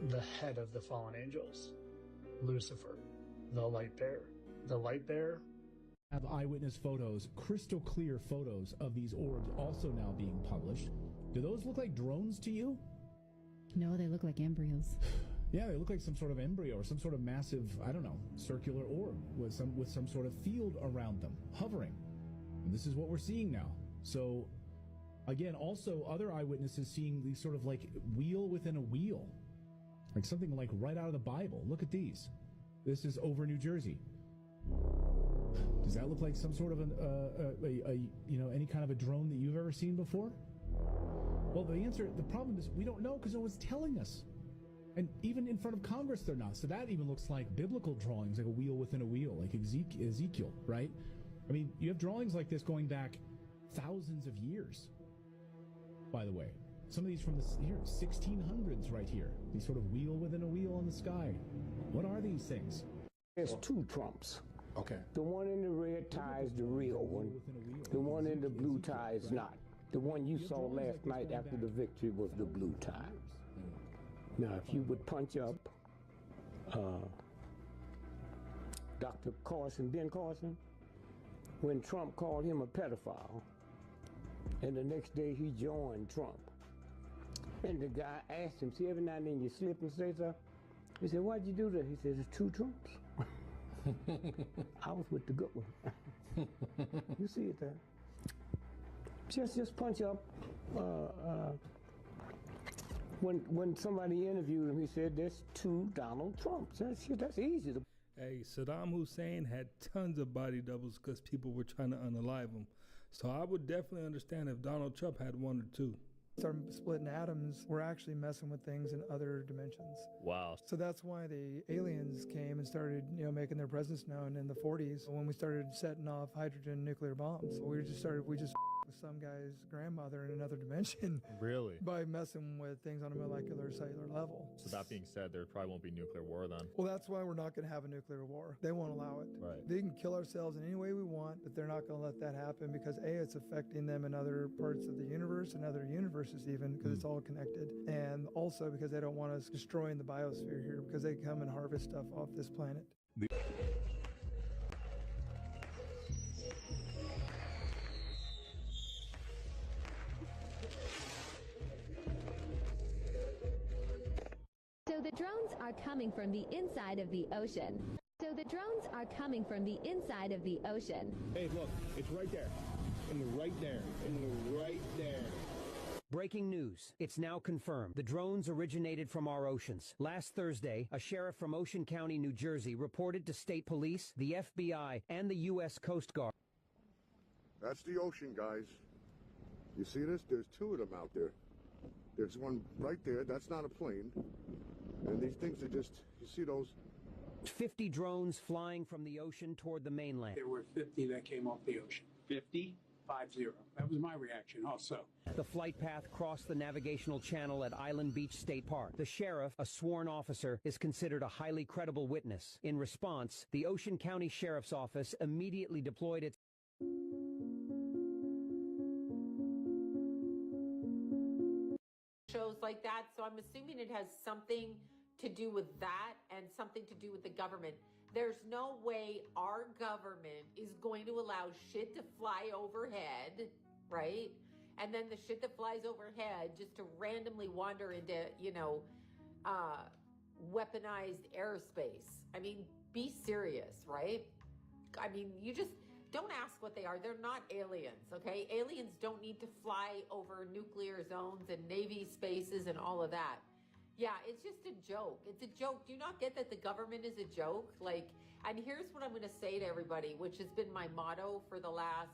the head of the fallen angels, Lucifer, the light bearer. The light bearer have eyewitness photos, crystal clear photos of these orbs also now being published. Do those look like drones to you? No, they look like embryos. Yeah, they look like some sort of embryo or some sort of massive, I don't know, circular orb with some sort of field around them, hovering. And this is what we're seeing now. So, again, also other eyewitnesses seeing these sort of like wheel within a wheel, like something like right out of the Bible. Look at these. This is over New Jersey. Does that look like some sort of any kind of a drone that you've ever seen before? Well, the problem is we don't know because no one's telling us. And even in front of Congress, they're not. So that even looks like biblical drawings, like a wheel within a wheel, like Ezekiel, right? I mean, you have drawings like this going back thousands of years, by the way. Some of these from the 1600s right here. These sort of wheel within a wheel in the sky. What are these things? There's two Trumps. Okay. The one in the red tie is the real one. The one in the blue tie is not. The one you saw last night after the victory was the blue tie. Now, if you would punch up Dr. Carson, Ben Carson, when Trump called him a pedophile, and the next day he joined Trump, and the guy asked him, see, every now and then you slip and say something? He said, why'd you do that? He said, it's two Trumps. I was with the good one. You see it there. Just punch up. When somebody interviewed him, he said, there's two Donald Trumps. That's easy to. Hey, Saddam Hussein had tons of body doubles because people were trying to unalive him. So I would definitely understand if Donald Trump had one or two. Started splitting atoms, we're actually messing with things in other dimensions. Wow. So that's why the aliens came and started, making their presence known in the 40s when we started setting off hydrogen nuclear bombs. We just with some guy's grandmother in another dimension. Really? By messing with things on a molecular cellular level. So that being said, there probably won't be nuclear war then. Well, that's why we're not going to have a nuclear war. They won't allow it. Right. They can kill ourselves in any way we want, but they're not going to let that happen because A, it's affecting them in other parts of the universe and other universes even because it's all connected. And also because they don't want us destroying the biosphere here because they come and harvest stuff off this planet. So the drones are coming from the inside of the ocean. So the drones are coming from the inside of the ocean. Hey, look, it's right there. Right there. Right there. Breaking news. It's now confirmed. The drones originated from our oceans. Last Thursday, a sheriff from Ocean County, New Jersey, reported to state police, the FBI, and the U.S. Coast Guard. That's the ocean, guys. You see this? There's two of them out there. There's one right there. That's not a plane. And these things are just, you see those? 50 drones flying from the ocean toward the mainland. There were 50 that came off the ocean. 50? 50. That was my reaction also. The flight path crossed the navigational channel at Island Beach State Park. The sheriff, a sworn officer, is considered a highly credible witness. In response, the Ocean County Sheriff's Office immediately deployed its shows like that, so I'm assuming it has something to do with that and something to do with the government. There's no way our government is going to allow shit to fly overhead, right? And then the shit that flies overhead just to randomly wander into, weaponized airspace. I mean, be serious, right? I mean, you just don't ask what they are. They're not aliens, okay? Aliens don't need to fly over nuclear zones and Navy spaces and all of that. Yeah, it's just a joke. It's a joke. Do you not get that the government is a joke? And here's what I'm going to say to everybody, which has been my motto for the last,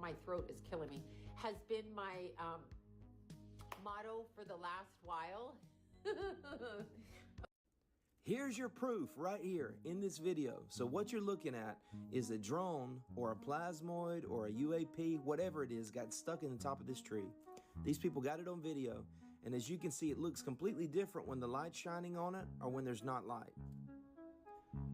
my throat is killing me, has been my motto for the last while. Here's your proof right here in this video. So what you're looking at is a drone or a plasmoid or a UAP, whatever it is, got stuck in the top of this tree. These people got it on video, and as you can see, it looks completely different when the light's shining on it or when there's not light.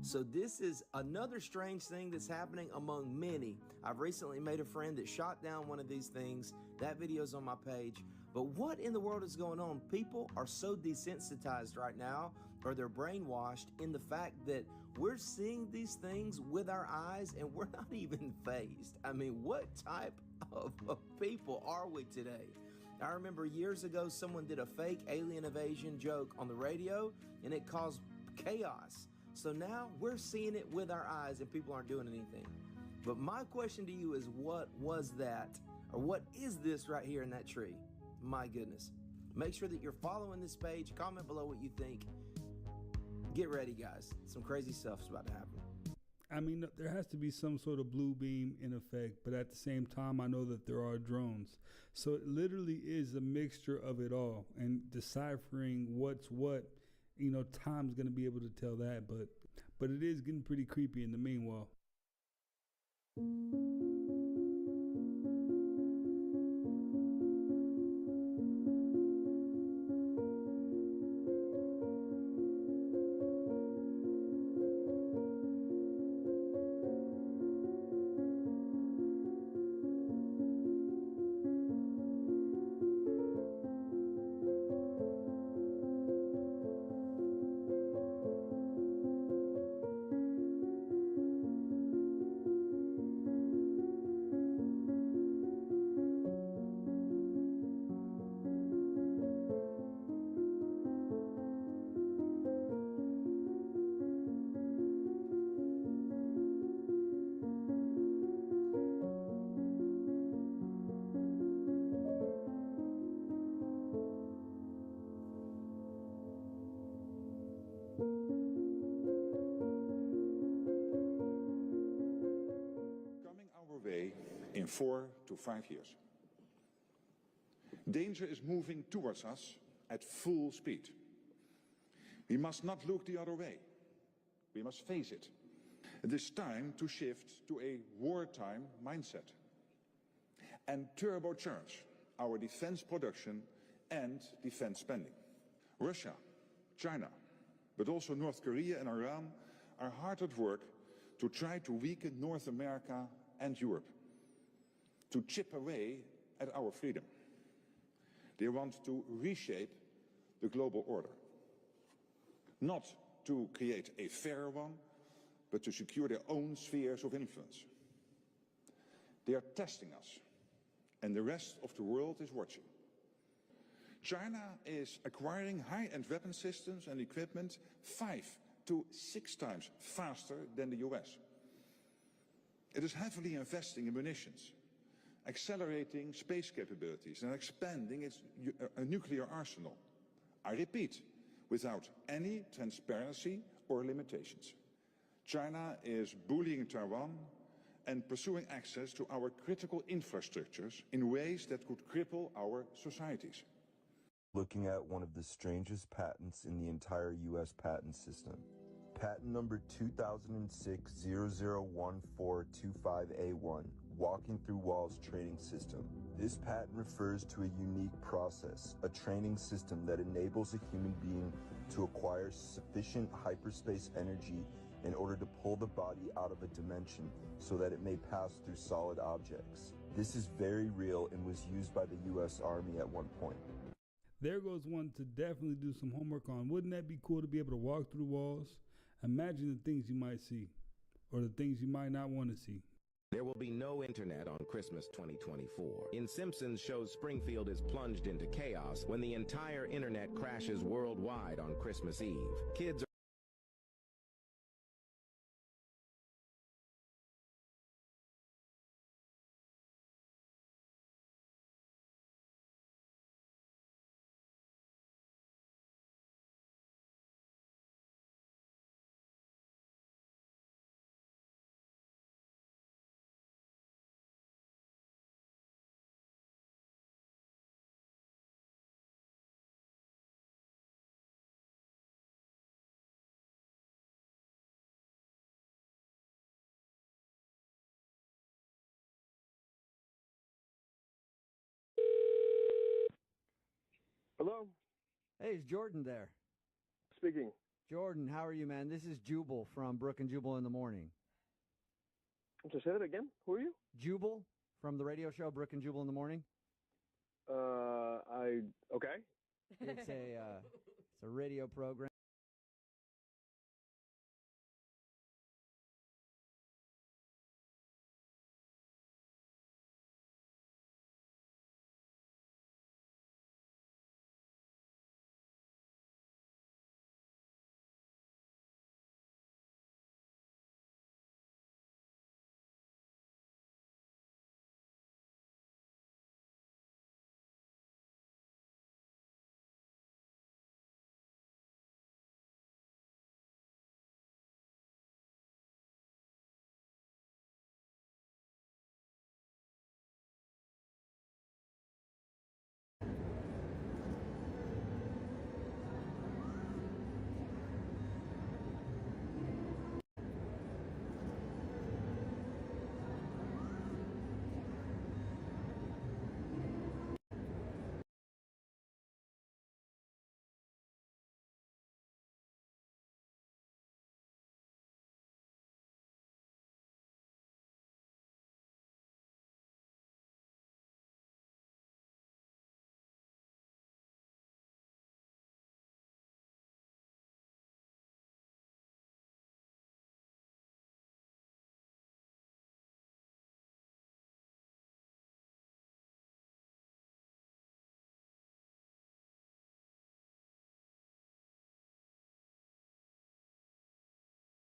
So this is another strange thing that's happening among many. I've recently made a friend that shot down one of these things. That video's on my page. But what in the world is going on? People are so desensitized right now, or they're brainwashed in the fact that we're seeing these things with our eyes and we're not even fazed. I mean, what type of people are we today? I remember years ago someone did a fake alien invasion joke on the radio and it caused chaos. So now we're seeing it with our eyes and people aren't doing anything. But my question to you is, what was that? Or what is this right here in that tree? My goodness. Make sure that you're following this page. Comment below what you think. Get ready, guys. Some crazy stuff's about to happen. I mean, there has to be some sort of blue beam in effect, but at the same time, I know that there are drones. So it literally is a mixture of it all, and deciphering what's what, time's going to be able to tell that, but it is getting pretty creepy in the meanwhile. In 4 to 5 years. Danger is moving towards us at full speed. We must not look the other way. We must face it. It is time to shift to a wartime mindset and turbocharge our defense production and defense spending. Russia, China, but also North Korea and Iran are hard at work to try to weaken North America and Europe, to chip away at our freedom. They want to reshape the global order. Not to create a fairer one, but to secure their own spheres of influence. They are testing us, and the rest of the world is watching. China is acquiring high-end weapon systems and equipment 5 to 6 times faster than the US. It is heavily investing in munitions, accelerating space capabilities and expanding its nuclear arsenal. I repeat, without any transparency or limitations. China is bullying Taiwan and pursuing access to our critical infrastructures in ways that could cripple our societies. Looking at one of the strangest patents in the entire U.S. patent system. Patent number 2006-001425A1, Walking Through Walls Training System. This patent refers to a unique process, a training system that enables a human being to acquire sufficient hyperspace energy in order to pull the body out of a dimension so that it may pass through solid objects. This is very real and was used by the U.S. Army at one point. There goes one to definitely do some homework on. Wouldn't that be cool to be able to walk through walls? Imagine the things you might see, or the things you might not want to see. There will be no internet on Christmas 2024. In Simpsons shows Springfield is plunged into chaos when the entire internet crashes worldwide on Christmas Eve. Kids are Hello? Hey, is Jordan there? Speaking. Jordan, how are you, man? This is Jubal from Brook and Jubal in the Morning. Just say that again. Who are you? Jubal from the radio show Brook and Jubal in the Morning. Okay. It's a radio program.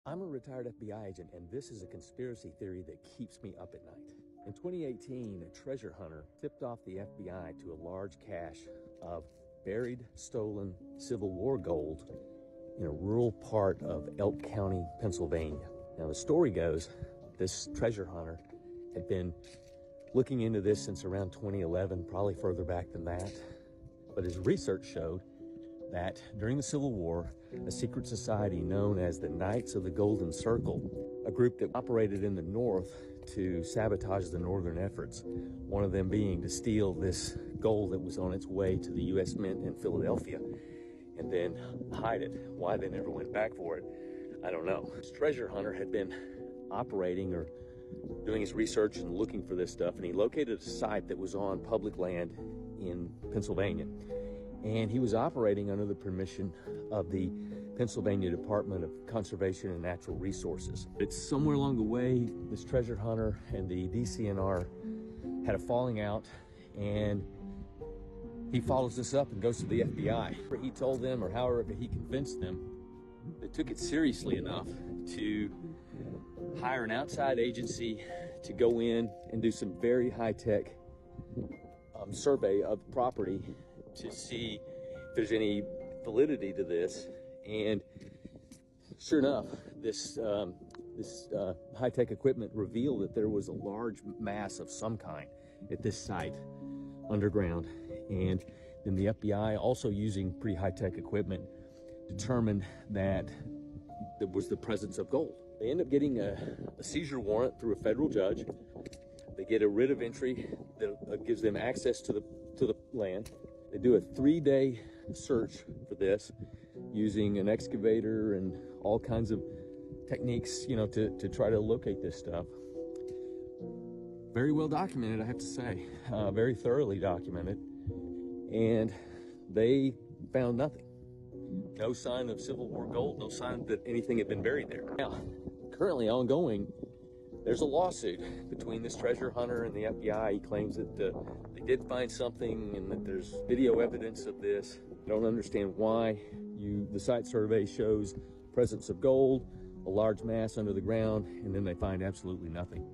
I'm a retired FBI agent, and this is a conspiracy theory that keeps me up at night. In 2018, a treasure hunter tipped off the FBI to a large cache of buried, stolen Civil War gold in a rural part of Elk County, Pennsylvania. Now, the story goes, this treasure hunter had been looking into this since around 2011, probably further back than that. But his research showed that during the Civil War, a secret society known as the Knights of the Golden Circle, a group that operated in the North to sabotage the Northern efforts, one of them being to steal this gold that was on its way to the U.S. Mint in Philadelphia and then hide it. Why they never went back for it, I don't know. This treasure hunter had been operating or doing his research and looking for this stuff, and he located a site that was on public land in Pennsylvania. And he was operating under the permission of the Pennsylvania Department of Conservation and Natural Resources. It's somewhere along the way, this treasure hunter and the DCNR had a falling out, and he follows this up and goes to the FBI. He told them, or however he convinced them, they took it seriously enough to hire an outside agency to go in and do some very high-tech survey of the property to see if there's any validity to this. And sure enough, this high-tech equipment revealed that there was a large mass of some kind at this site underground. And then the FBI, also using pretty high-tech equipment, determined that there was the presence of gold. They end up getting a seizure warrant through a federal judge. They get a writ of entry that gives them access to the land. They do a 3-day search for this using an excavator and all kinds of techniques, to try to locate this stuff. Very well documented, I have to say, very thoroughly documented. And they found nothing. No sign of Civil War gold, no sign that anything had been buried there. Now, currently ongoing, there's a lawsuit between this treasure hunter and the FBI. He claims that they did find something and that there's video evidence of this. I don't understand why the site survey shows presence of gold, a large mass under the ground, and then they find absolutely nothing.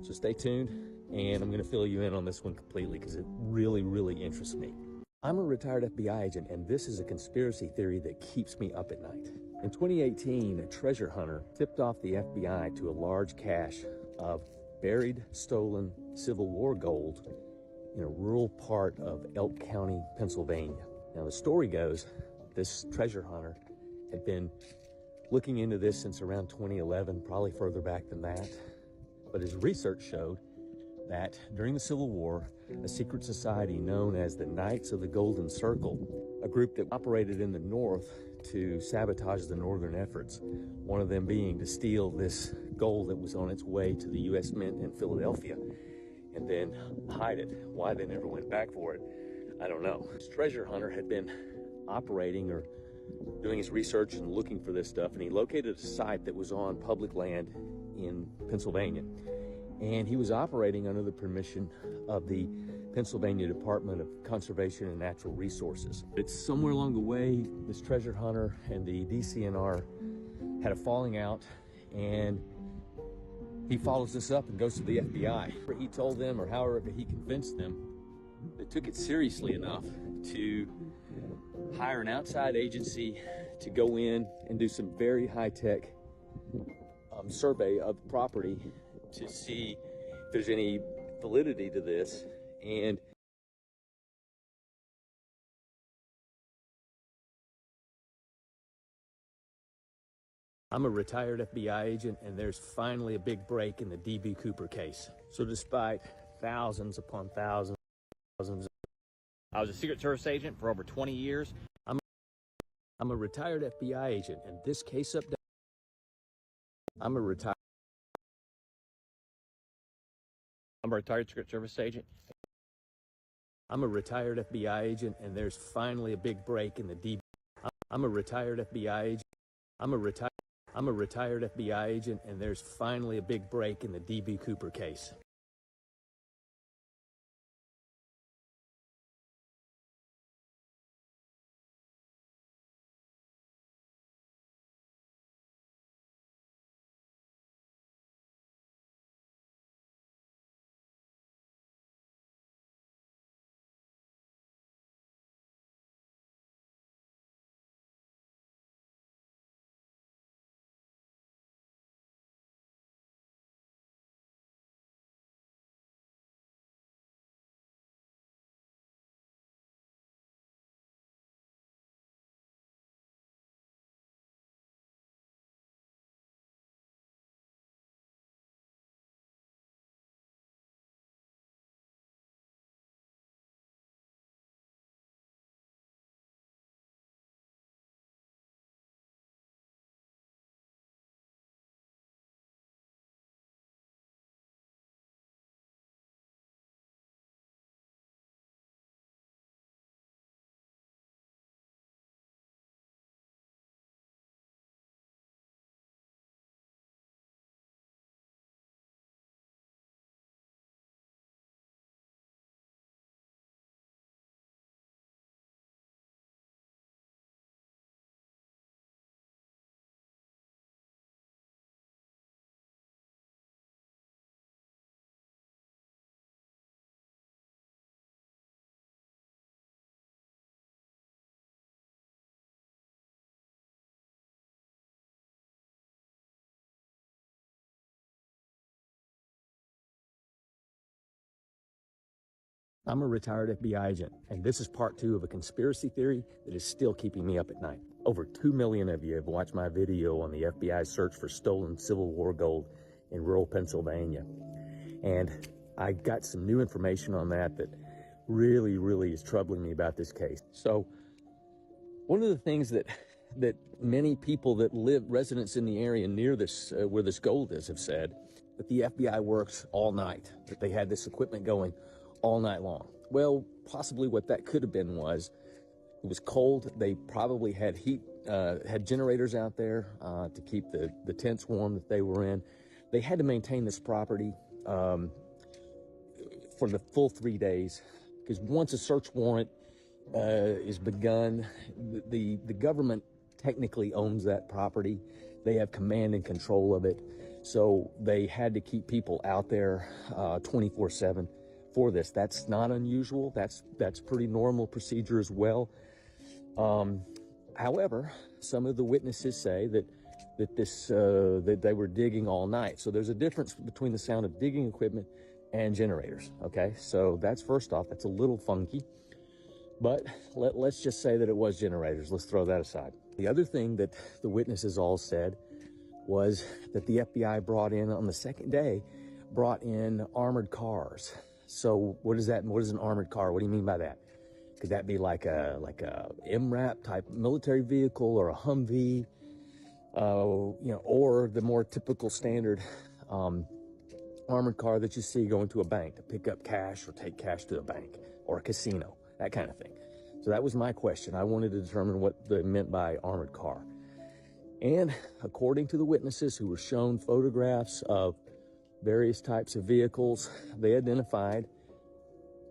So stay tuned, and I'm going to fill you in on this one completely because it really, really interests me. I'm a retired FBI agent, and this is a conspiracy theory that keeps me up at night. In 2018, a treasure hunter tipped off the FBI to a large cache of buried, stolen Civil War gold in a rural part of Elk County, Pennsylvania. Now, the story goes, this treasure hunter had been looking into this since around 2011, probably further back than that. But his research showed that during the Civil War, a secret society known as the Knights of the Golden Circle, a group that operated in the North to sabotage the Northern efforts, one of them being to steal this gold that was on its way to the U.S. Mint in Philadelphia and then hide it. Why they never went back for it, I don't know. This treasure hunter had been operating or doing his research and looking for this stuff, and he located a site that was on public land in Pennsylvania. And he was operating under the permission of the Pennsylvania Department of Conservation and Natural Resources. It's somewhere along the way, this treasure hunter and the DCNR had a falling out, and he follows this up and goes to the FBI. He told them, or however he convinced them, they took it seriously enough to hire an outside agency to go in and do some very high-tech survey of the property to see if there's any validity to this. And I'm a retired FBI agent, and there's finally a big break in the D.B. Cooper case. So despite thousands upon thousands, I was a Secret Service agent for over 20 years. I'm a retired FBI agent, and this case up. I'm a retired Secret Service agent. I'm a retired FBI agent, and there's finally a big break in the DB. I'm a retired FBI agent. I'm a retired FBI agent, and there's finally a big break in the D.B. Cooper case. I'm a retired FBI agent, and this is part 2 of a conspiracy theory that is still keeping me up at night. Over 2 million of you have watched my video on the FBI's search for stolen Civil War gold in rural Pennsylvania. And I got some new information on that really is troubling me about this case. So one of the things that many people that live, residents in the area near this, where this gold is, have said that the FBI works all night, that they had this equipment going all night long. Well, possibly what that could have been was, it was cold. They probably had heat, had generators out there to keep the tents warm that they were in. They had to maintain this property for the full 3 days, because once a search warrant is begun, the government technically owns that property. They have command and control of it. So they had to keep people out there 24/7 for this. That's not unusual. That's pretty normal procedure as well. However, some of the witnesses say that they were digging all night. So there's a difference between the sound of digging equipment and generators. Okay, so that's first off. That's a little funky, but let's just say that it was generators. Let's throw that aside. The other thing that the witnesses all said was that the FBI brought in on the second day, armored cars. So what is that? What is an armored car? What do you mean by that? Could that be like a MRAP type military vehicle, or a Humvee, or the more typical standard armored car that you see going to a bank to pick up cash or take cash to a bank or a casino? that kind of thing. So that was my question. I wanted to determine what they meant by armored car. And according to the witnesses who were shown photographs of various types of vehicles, they identified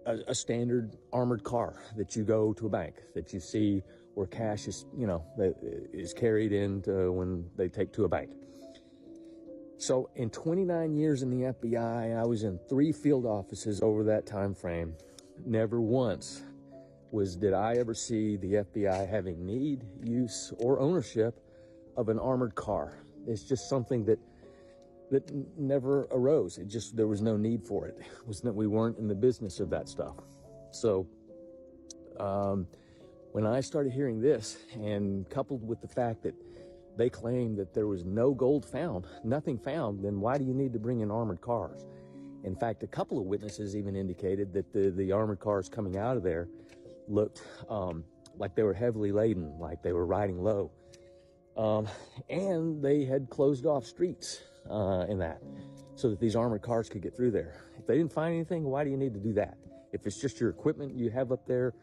a standard armored car that you go to a bank, that you see where cash is, is carried in when they take to a bank. So in 29 years in the FBI, I was in 3 field offices over that time frame. Never once did I ever see the FBI having need, use, or ownership of an armored car. It's just something that never arose. There was no need for it. We weren't in the business of that stuff. So when I started hearing this, and coupled with the fact that they claimed that there was no gold found, nothing found, then why do you need to bring in armored cars? In fact, a couple of witnesses even indicated that the armored cars coming out of there looked like they were heavily laden, like they were riding low. And they had closed off streets in that, so that these armored cars could get through there. If they didn't find anything, why do you need to do that? If it's just your equipment you have up there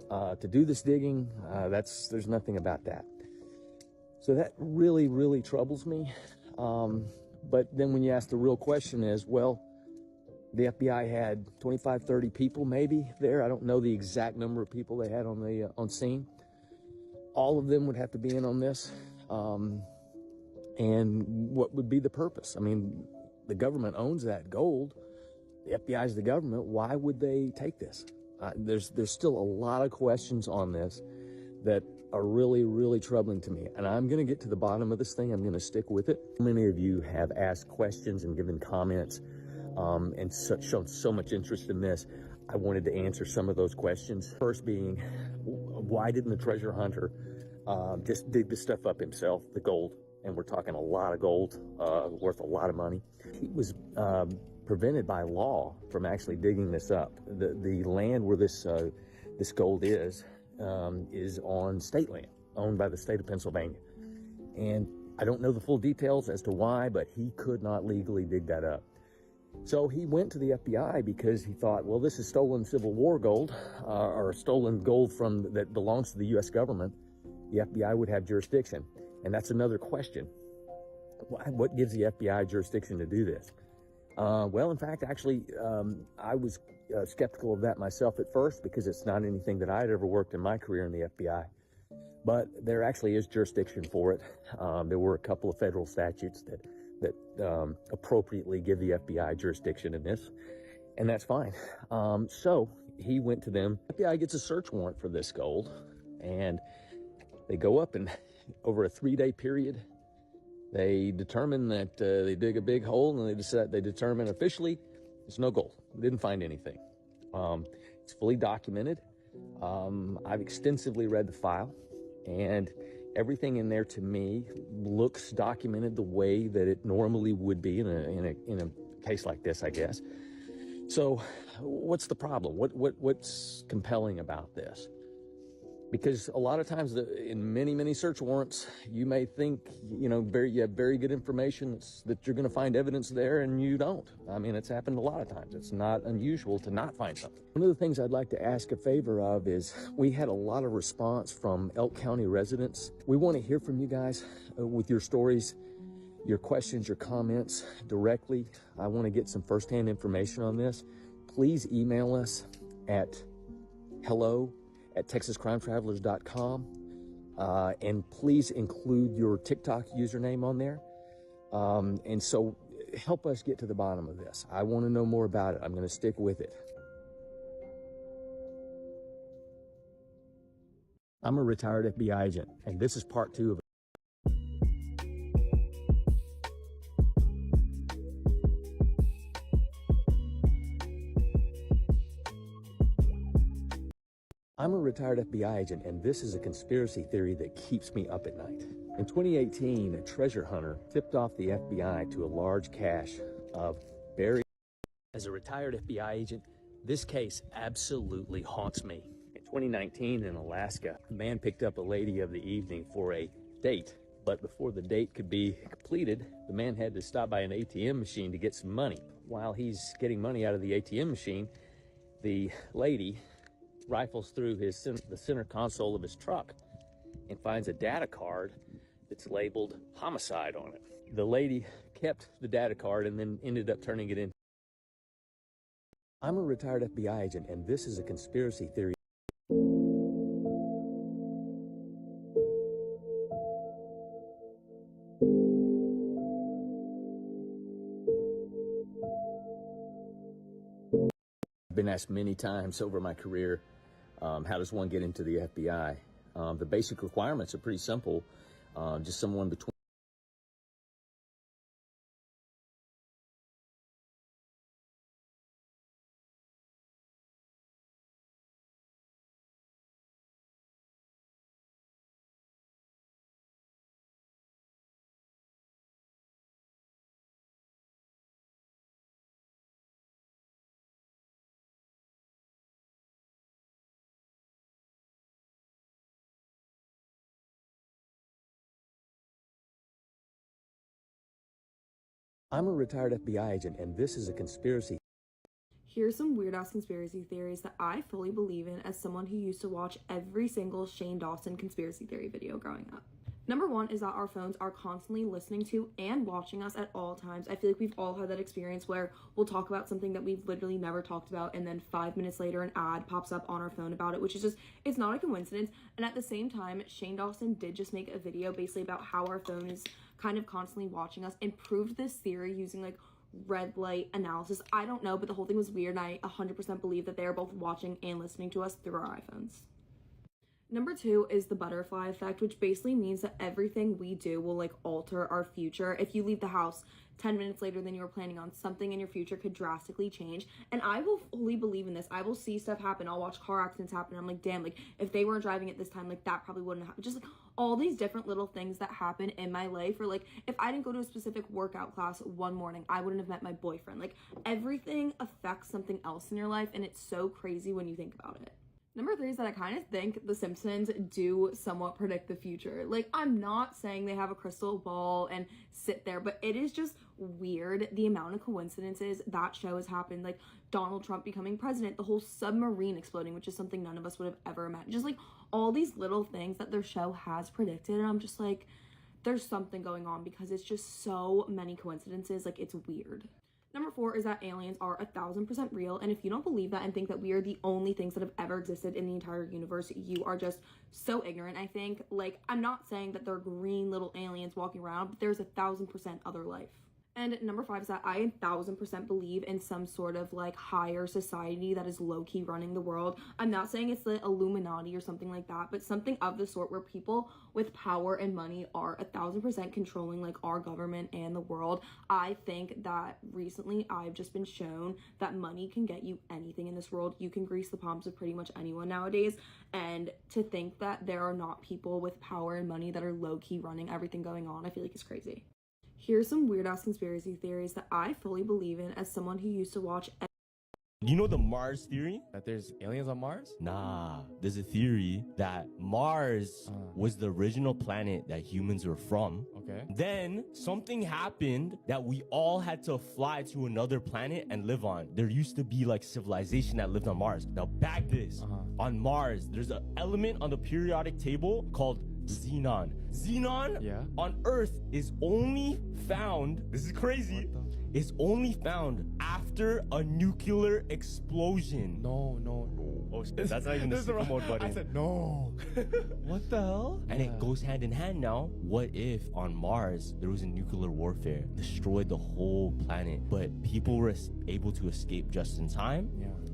to do this digging, there's nothing about that. So that really, really troubles me. But then when you ask the real question is, well, the FBI had 25, 30 people maybe there. I don't know the exact number of people they had on scene. All of them would have to be in on this. And what would be the purpose? I mean, the government owns that gold. The FBI is the government. Why would they take this? There's still a lot of questions on this that are really, really troubling to me. And I'm going to get to the bottom of this thing. I'm going to stick with it. Many of you have asked questions and given comments and shown so much interest in this. I wanted to answer some of those questions. First being, why didn't the treasure hunter just dig this stuff up himself, the gold? And we're talking a lot of gold, worth a lot of money. He was prevented by law from actually digging this up. The land where this gold is on state land, owned by the state of Pennsylvania. And I don't know the full details as to why, but he could not legally dig that up. So he went to the FBI because he thought, well, this is stolen Civil War gold, or stolen gold that belongs to the U.S. government. The FBI would have jurisdiction. And that's another question. What gives the FBI jurisdiction to do this? Well, in fact, actually, I was skeptical of that myself at first because it's not anything that I had ever worked in my career in the FBI. But there actually is jurisdiction for it. There were a couple of federal statutes that appropriately give the FBI jurisdiction in this, and that's fine. So he went to them. The FBI gets a search warrant for this gold, and they go up and over a 3-day period, they determine that they dig a big hole, and they determine officially there's no gold. We didn't find anything. It's fully documented. I've extensively read the file, and everything in there to me looks documented the way that it normally would be in a case like this, I guess. So what's the problem? What's compelling about this? Because a lot of times in many search warrants, you may think, you have very good information that you're going to find evidence there, and you don't. I mean, it's happened a lot of times. It's not unusual to not find something. One of the things I'd like to ask a favor of is we had a lot of response from Elk County residents. We want to hear from you guys with your stories, your questions, your comments directly. I want to get some firsthand information on this. Please email us at hello@texascrimetravelers.com, and please include your TikTok username on there. And so help us get to the bottom of this. I want to know more about it. I'm going to stick with it. I'm a retired FBI agent, and this is part 2 of it. I'm a retired FBI agent, and this is a conspiracy theory that keeps me up at night. In 2018, a treasure hunter tipped off the FBI to a large cache of buried. As a retired FBI agent, this case absolutely haunts me. In 2019 in Alaska, a man picked up a lady of the evening for a date, but before the date could be completed, the man had to stop by an ATM machine to get some money. While he's getting money out of the ATM machine, the lady rifles through the center console of his truck and finds a data card that's labeled homicide on it. The lady kept the data card and then ended up turning it in. I'm a retired FBI agent, and this is a conspiracy theory. I've been asked many times over my career, how does one get into the FBI? The basic requirements are pretty simple. Just someone between I'm a retired FBI agent, and this is a conspiracy. Here's some weird-ass conspiracy theories that I fully believe in as someone who used to watch every single Shane Dawson conspiracy theory video growing up. Number one is that our phones are constantly listening to and watching us at all times. I feel like we've all had that experience where we'll talk about something that we've literally never talked about, and then 5 minutes later an ad pops up on our phone about it, which is just, it's not a coincidence. And at the same time, Shane Dawson did just make a video basically about how our phone is kind of constantly watching us, and proved this theory using like red light analysis. I don't know, but the whole thing was weird, and I 100% believe that they are both watching and listening to us through our iPhones. Number two is the butterfly effect, which basically means that everything we do will like alter our future. If you leave the house 10 minutes later than you were planning on, something in your future could drastically change. And I will fully believe in this. I will see stuff happen. I'll watch car accidents happen. I'm like, damn, like if they weren't driving at this time, like that probably wouldn't happen. Just like all these different little things that happen in my life, or like if I didn't go to a specific workout class one morning, I wouldn't have met my boyfriend. Like everything affects something else in your life, and it's so crazy when you think about it. Number three is that I kind of think The Simpsons do somewhat predict the future. Like, I'm not saying they have a crystal ball and sit there, but it is just weird the amount of coincidences that show has happened. Like, Donald Trump becoming president, the whole submarine exploding, which is something none of us would have ever imagined. Just, like, all these little things that their show has predicted, and I'm just like, there's something going on because it's just so many coincidences. Like, it's weird. Number four is that aliens are 1000% real, and if you don't believe that and think that we are the only things that have ever existed in the entire universe, you are just so ignorant, I think. Like, I'm not saying that they're green little aliens walking around, but there's 1000% other life. And number five is that I 1000% believe in some sort of like higher society that is low-key running the world. I'm not saying it's the Illuminati or something like that, but something of the sort where people with power and money are 1000% controlling like our government and the world. I think that recently I've just been shown that money can get you anything in this world. You can grease the palms of pretty much anyone nowadays. And to think that there are not people with power and money that are low-key running everything going on, I feel like is crazy. Here's some weird-ass conspiracy theories that I fully believe in as someone who used to watch. You know the Mars theory? That there's aliens on Mars? Nah, there's a theory that Mars was the original planet that humans were from. Okay. Then something happened that we all had to fly to another planet and live on. There used to be like civilization that lived on Mars. Now back this. On Mars, there's an element on the periodic table called xenon. Xenon on Earth is only found, this is crazy, is only found after a nuclear explosion. No. Oh shit, that's not even the super mode button. I said no. What the hell? And it goes hand in hand now. What if on Mars there was a nuclear warfare, destroyed the whole planet, but people were able to escape just in time,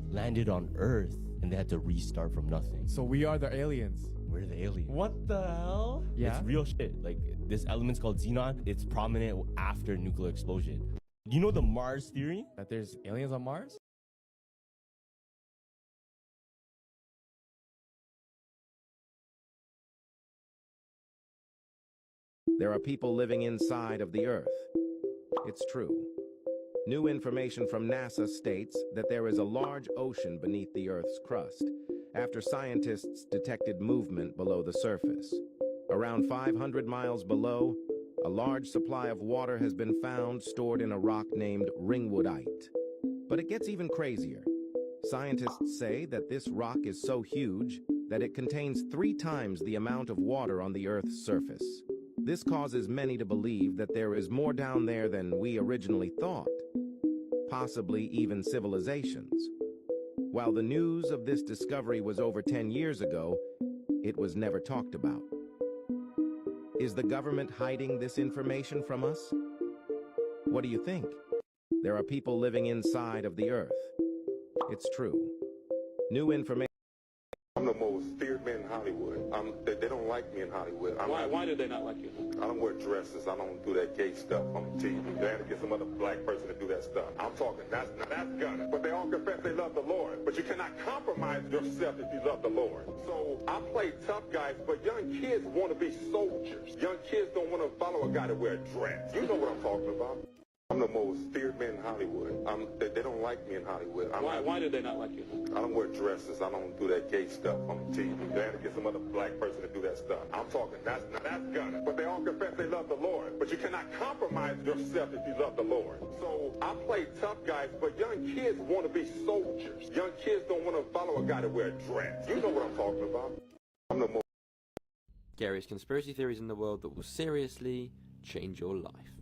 landed on Earth, and they had to restart from nothing. So we are the aliens. We're the aliens. What the hell? Yeah. It's real shit. Like, this element's called xenon. It's prominent after a nuclear explosion. You know the Mars theory? That there's aliens on Mars? There are people living inside of the Earth. It's true. New information from NASA states that there is a large ocean beneath the Earth's crust, after scientists detected movement below the surface. Around 500 miles below, a large supply of water has been found stored in a rock named ringwoodite. But it gets even crazier. Scientists say that this rock is so huge that it contains 3 times the amount of water on the Earth's surface. This causes many to believe that there is more down there than we originally thought, possibly even civilizations. While the news of this discovery was over 10 years ago, it was never talked about. Is the government hiding this information from us? What do you think? There are people living inside of the Earth. It's true. New information. I'm the most feared man in Hollywood. They don't like me in Hollywood. Why do they not like you? I don't wear dresses. I don't do that gay stuff on TV. They had to get some other black person to do that stuff. I'm talking, that's gunning. But they all confess they love the Lord. But you cannot compromise yourself if you love the Lord. So I play tough guys, but young kids want to be soldiers. Young kids don't want to follow a guy to wear a dress. You know what I'm talking about. I'm the most feared man in Hollywood. They don't like me in Hollywood. Why do they not like you? I don't wear dresses. I don't do that gay stuff on TV. They had to get some other black person to do that stuff. I'm talking, that's gunning. But they all confess they love the Lord. But you cannot compromise yourself if you love the Lord. So I play tough guys, but young kids want to be soldiers. Young kids don't want to follow a guy to wear a dress. You know what I'm talking about. I'm the most scariest conspiracy theories in the world that will seriously change your life.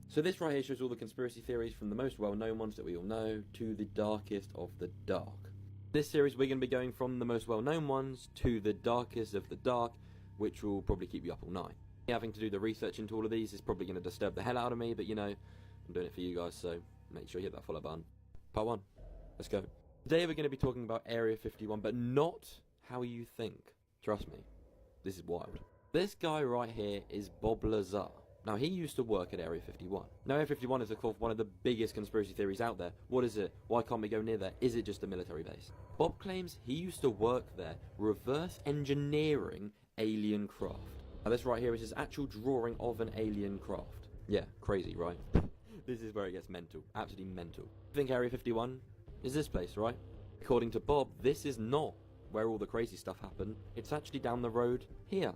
So this right here shows all the conspiracy theories from the most well-known ones that we all know to the darkest of the dark. This series we're going to be going from the most well-known ones to the darkest of the dark, which will probably keep you up all night. Having to do the research into all of these is probably going to disturb the hell out of me, but you know, I'm doing it for you guys, so make sure you hit that follow button. Part 1. Let's go. Today we're going to be talking about Area 51, but not how you think. Trust me, this is wild. This guy right here is Bob Lazar. Now, he used to work at Area 51. Now, Area 51 is, of course, one of the biggest conspiracy theories out there. What is it? Why can't we go near there? Is it just a military base? Bob claims he used to work there, reverse engineering alien craft. Now, this right here is his actual drawing of an alien craft. Yeah, crazy, right? This is where it gets mental. Absolutely mental. I think Area 51 is this place, right? According to Bob, this is not where all the crazy stuff happened. It's actually down the road here,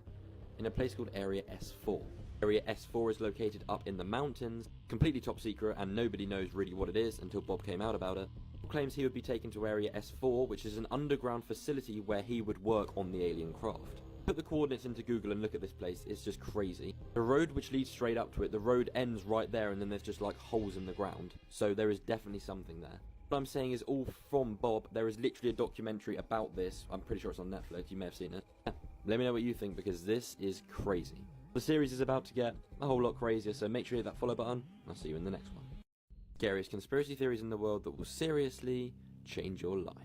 in a place called Area S4. Area S4 is located up in the mountains, completely top secret, and nobody knows really what it is until Bob came out about it. Bob claims he would be taken to Area S4, which is an underground facility where he would work on the alien craft. Put the coordinates into Google and look at this place, it's just crazy. The road which leads straight up to it, the road ends right there, and then there's just like holes in the ground. So there is definitely something there. What I'm saying is all from Bob. There is literally a documentary about this. I'm pretty sure it's on Netflix, you may have seen it. Let me know what you think, because this is crazy. The series is about to get a whole lot crazier, so make sure you hit that follow button. I'll see you in the next one. Scariest conspiracy theories in the world that will seriously change your life.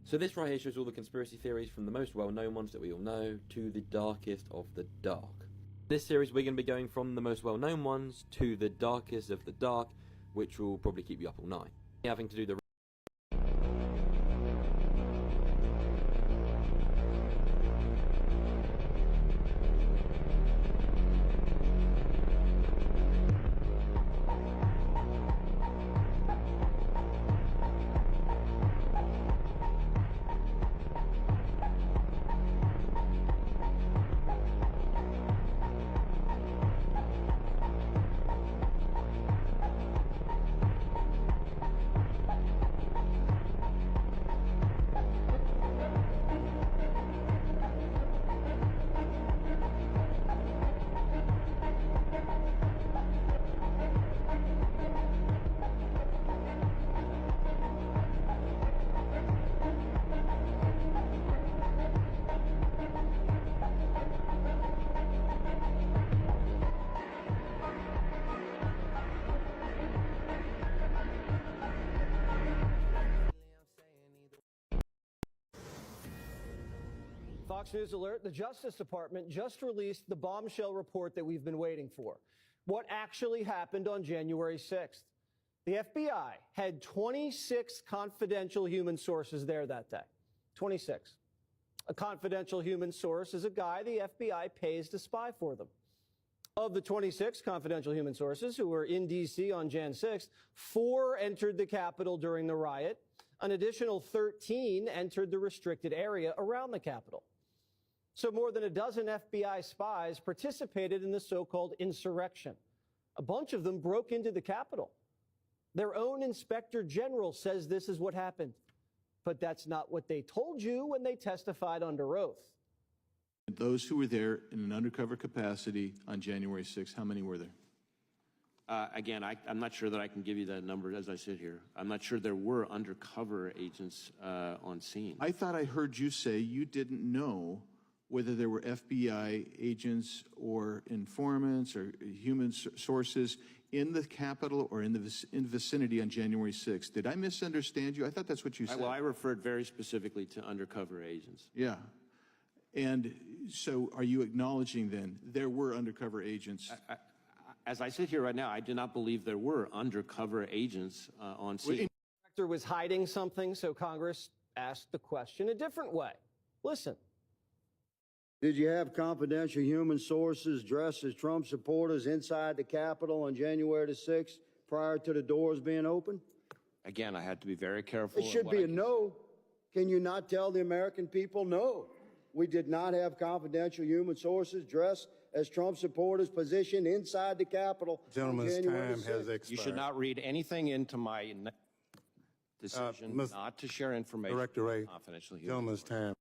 So this right here shows all the conspiracy theories from the most well-known ones that we all know to the darkest of the dark. This series we're going to be going from the most well-known ones to the darkest of the dark, which will probably keep you up all night. Having to do the Fox News alert, the Justice Department just released the bombshell report that we've been waiting for. What actually happened on January 6th? The FBI had 26 confidential human sources there that day. 26. A confidential human source is a guy the FBI pays to spy for them. Of the 26 confidential human sources who were in D.C. on Jan 6th, 4 entered the Capitol during the riot. An additional 13 entered the restricted area around the Capitol. So more than a dozen FBI spies participated in the so-called insurrection. A bunch of them broke into the Capitol. Their own inspector general says this is what happened. But that's not what they told you when they testified under oath. Those who were there in an undercover capacity on January 6th, how many were there? Again, I'm not sure that I can give you that number as I sit here. I'm not sure there were undercover agents on scene. I thought I heard you say you didn't know whether there were FBI agents or informants or human sources in the Capitol or in the vicinity on January 6th. Did I misunderstand you? I thought that's what you said. Well, I referred very specifically to undercover agents. Yeah. And so are you acknowledging then there were undercover agents? As I sit here right now, I do not believe there were undercover agents on scene. The director was hiding something, so Congress asked the question a different way. Listen. Did you have confidential human sources dressed as Trump supporters inside the Capitol on January the 6th prior to the doors being open? Again, I had to be very careful. It should be a no. Can you not tell the American people no? We did not have confidential human sources dressed as Trump supporters positioned inside the Capitol. Gentleman's time has expired. You should not read anything into my decision not to share information. Director Ray, confidential human. Gentleman's time.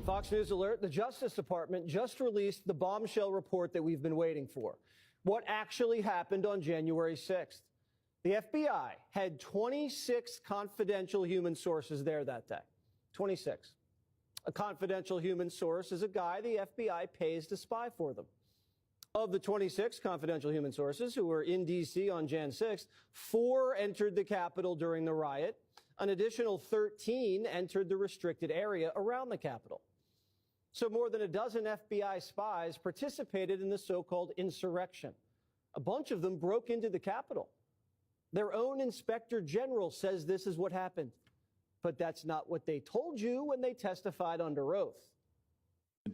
Fox News alert, the Justice Department just released the bombshell report that we've been waiting for. What actually happened on January 6th? The FBI had 26 confidential human sources there that day. 26. A confidential human source is a guy the FBI pays to spy for them. Of the 26 confidential human sources who were in D.C. on Jan 6th, 4 entered the Capitol during the riot. An additional 13 entered the restricted area around the Capitol. So more than a dozen FBI spies participated in the so-called insurrection. A bunch of them broke into the Capitol. Their own inspector general says this is what happened. But that's not what they told you when they testified under oath.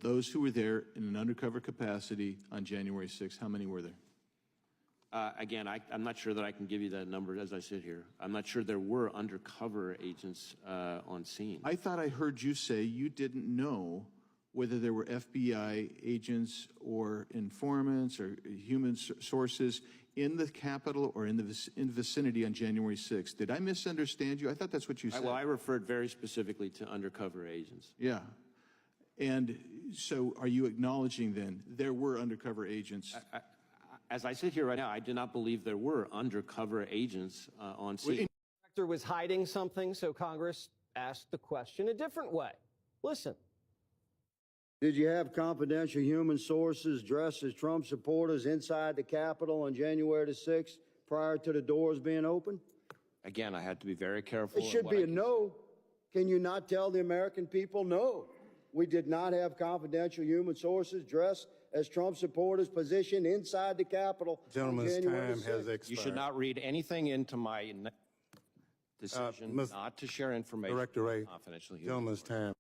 Those who were there in an undercover capacity on January 6th, how many were there? Again, I'm not sure that I can give you that number as I sit here. I'm not sure there were undercover agents on scene. I thought I heard you say you didn't know whether there were FBI agents or informants or human sources in the Capitol or in the vicinity on January 6th. Did I misunderstand you? I thought that's what you said. Well, I referred very specifically to undercover agents. Yeah. And so are you acknowledging then there were undercover agents? As I sit here right now, I do not believe there were undercover agents on scene. The director was hiding something, so Congress asked the question a different way. Listen. Did you have confidential human sources dressed as Trump supporters inside the Capitol on January the 6th prior to the doors being open? Again, I had to be very careful. It should be a no. Can you not tell the American people no? We did not have confidential human sources dressed as Trump supporters positioned inside the Capitol. Gentleman's time has expired. You should not read anything into my decision not to share information. Director Ray, confidential human. Gentleman's time.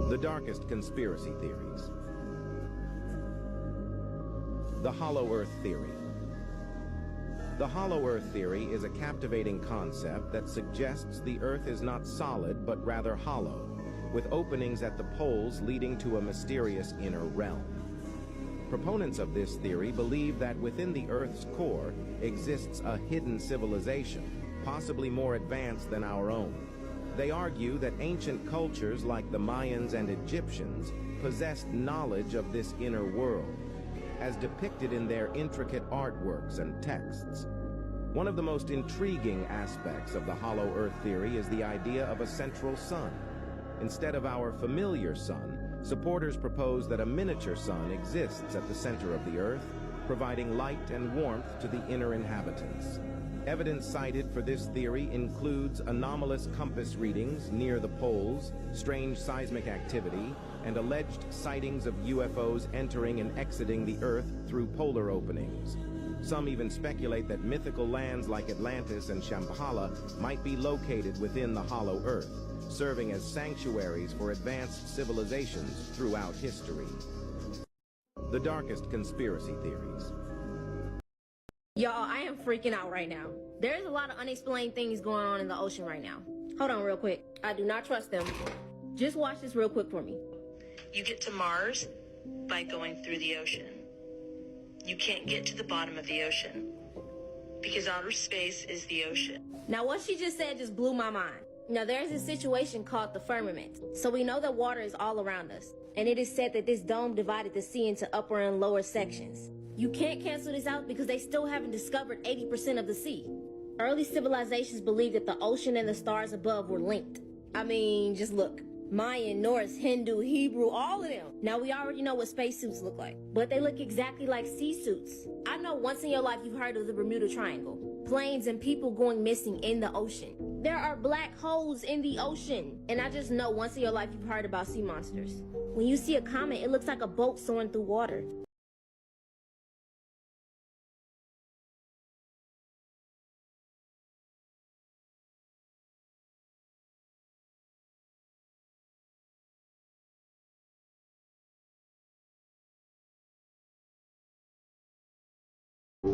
The darkest conspiracy theories. The Hollow Earth Theory. The Hollow Earth Theory is a captivating concept that suggests the Earth is not solid but rather hollow, with openings at the poles leading to a mysterious inner realm. Proponents of this theory believe that within the Earth's core exists a hidden civilization, possibly more advanced than our own. They argue that ancient cultures like the Mayans and Egyptians possessed knowledge of this inner world, as depicted in their intricate artworks and texts. One of the most intriguing aspects of the Hollow Earth theory is the idea of a central sun. Instead of our familiar sun, supporters propose that a miniature sun exists at the center of the Earth, providing light and warmth to the inner inhabitants. Evidence cited for this theory includes anomalous compass readings near the poles, strange seismic activity, and alleged sightings of UFOs entering and exiting the Earth through polar openings. Some even speculate that mythical lands like Atlantis and Shambhala might be located within the Hollow Earth, serving as sanctuaries for advanced civilizations throughout history. The darkest conspiracy theories. Y'all, I am freaking out right now. There's a lot of unexplained things going on in the ocean right now. Hold on real quick. I do not trust them. Just watch this real quick for me. You get to Mars by going through the ocean. You can't get to the bottom of the ocean Because outer space is the ocean. Now, what she just said just blew my mind. Now, there's a situation called the firmament. So we know that water is all around us. And it is said that this dome divided the sea into upper and lower sections. You can't cancel this out because they still haven't discovered 80% of the sea. Early civilizations believed that the ocean and the stars above were linked. I mean, just look. Mayan, Norse, Hindu, Hebrew, all of them. Now, we already know what spacesuits look like, but they look exactly like sea suits. I know once in your life you've heard of the Bermuda Triangle. Planes and people going missing in the ocean. There are black holes in the ocean. And I just know once in your life you've heard about sea monsters. When you see a comet, it looks like a boat soaring through water.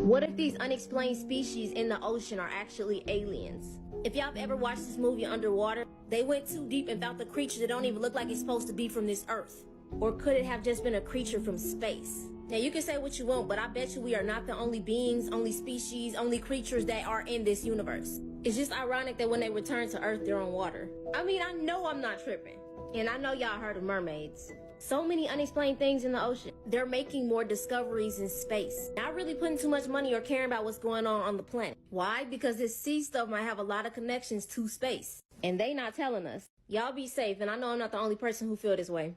What if these unexplained species in the ocean are actually aliens? If y'all have ever watched this movie Underwater, they went too deep and found the creature that don't even look like it's supposed to be from this earth. Or could it have just been a creature from space? Now you can say what you want, but I bet you we are not the only beings, only species, only creatures that are in this universe. It's just ironic that when they return to Earth, they're on water. I mean, I know I'm not tripping. And I know y'all heard of mermaids. So many unexplained things in the ocean. They're making more discoveries in space. Not really putting too much money or caring about what's going on the planet. Why? Because this sea stuff might have a lot of connections to space. And they not telling us. Y'all be safe, and I know I'm not the only person who feel this way.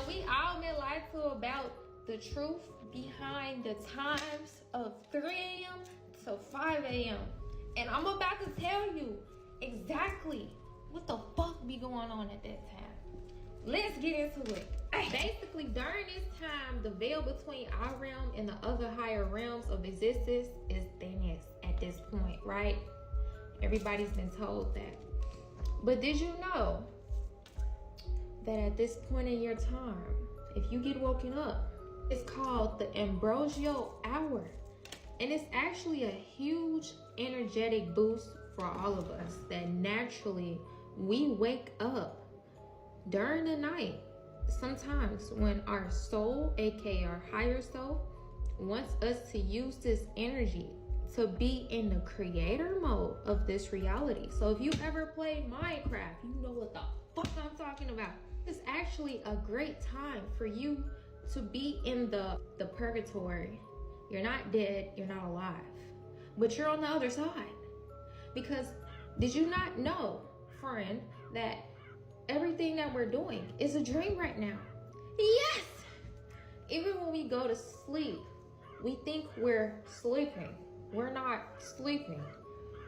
We all been lied to about the truth behind the times of 3 a.m. to 5 a.m. And I'm about to tell you exactly what the fuck be going on at that time. Let's get into it. Basically, during this time, the veil between our realm and the other higher realms of existence is thinnest at this point, right? Everybody's been told that. But did you know that at this point in your time, if you get woken up, it's called the ambrosial hour. And it's actually a huge energetic boost for all of us that naturally we wake up during the night. Sometimes when our soul, aka our higher self, wants us to use this energy to be in the creator mode of this reality. So if you ever played Minecraft, you know what the fuck I'm talking about. It's actually a great time for you to be in the purgatory. You're not dead, you're not alive, but you're on the other side. Because did you not know, friend, that everything that we're doing is a dream right now? Yes! Even when we go to sleep, we think we're sleeping. We're not sleeping.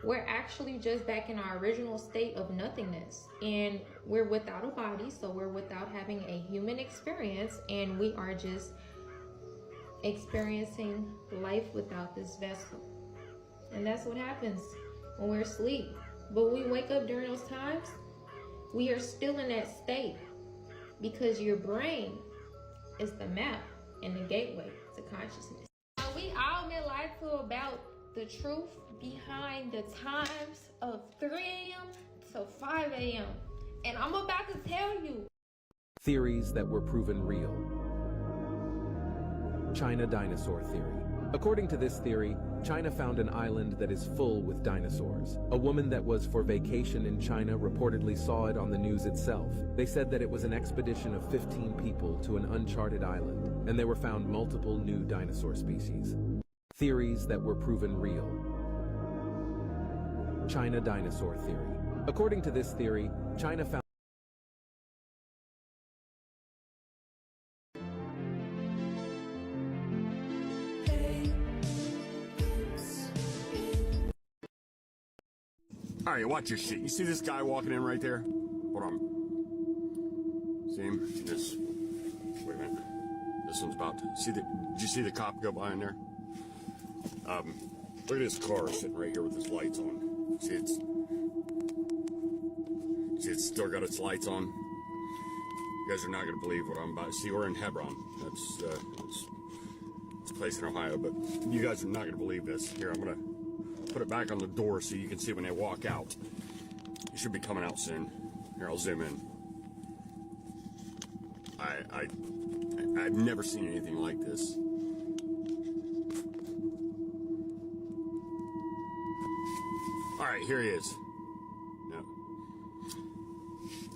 We're actually just back in our original state of nothingness, and we're without a body, so we're without having a human experience, and we are just experiencing life without this vessel. And that's what happens when we're asleep. But when we wake up during those times, we are still in that state because your brain is the map and the gateway to consciousness. We all been lied to about the truth behind the times of 3 a.m. to 5 a.m. And I'm about to tell you. Theories that were proven real. China dinosaur theory. According to this theory, China found an island that is full with dinosaurs. A woman that was for vacation in China reportedly saw it on the news itself. They said that it was an expedition of 15 people to an uncharted island, and there were found multiple new dinosaur species. Theories that were proven real. China dinosaur theory. According to this theory, China found All right, watch your shit. You see this guy walking in right there? Hold on. See him? Wait a minute. This one's about to see the. Did you see the cop go by in there? Look at his car sitting right here with his lights on. See it's still got its lights on. You guys are not going to believe what I'm about to see. We're in Hebron. It's a place in Ohio, but you guys are not going to believe this. Here, I'm going to put it back on the door so you can see when they walk out. It should be coming out soon. Here, I'll zoom in. I've never seen anything like this. All right, here he is. No.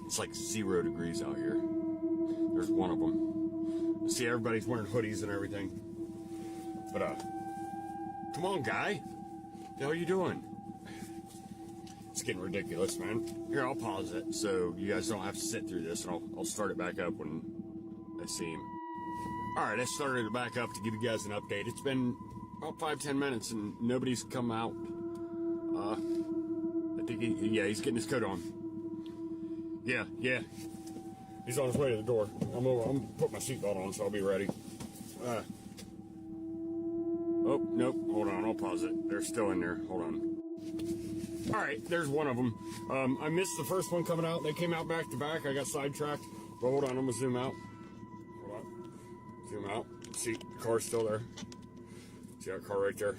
It's like 0 degrees out here. There's one of them. See, everybody's wearing hoodies and everything. But, come on, guy. What the hell are you doing? It's getting ridiculous, man. Here, I'll pause it so you guys don't have to sit through this, and I'll start it back up when I see him. All right, I started it back up to give you guys an update. It's been about 5-10 minutes, and nobody's come out. I think he's getting his coat on. Yeah. He's on his way to the door. I'm gonna put my seatbelt on, so I'll be ready. Oh, nope. Hold on, I'll pause it. They're still in there. Hold on. All right, there's one of them. I missed the first one coming out. They came out back to back. I got sidetracked. But hold on, I'm gonna zoom out. Hold on. Zoom out. See, the car's still there. See that car right there?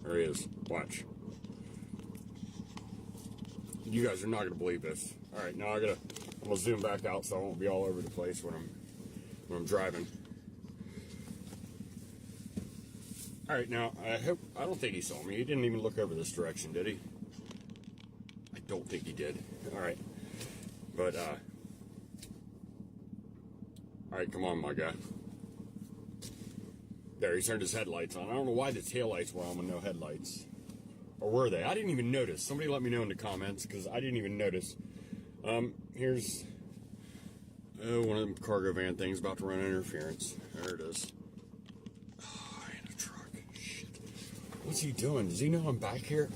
There he is. Watch. You guys are not gonna believe this. All right, now I'm gonna zoom back out so I won't be all over the place when I'm driving. All right, now I don't think he saw me. He didn't even look over this direction, did he? I don't think he did. All right, but all right, come on, my guy. There, he turned his headlights on. I don't know why the taillights were on with no headlights. Or were they? I didn't even notice. Somebody let me know in the comments, because I didn't even notice. Here's one of them cargo van things about to run interference. There it is. Oh, in a truck. Shit. What's he doing? Does he know I'm back here?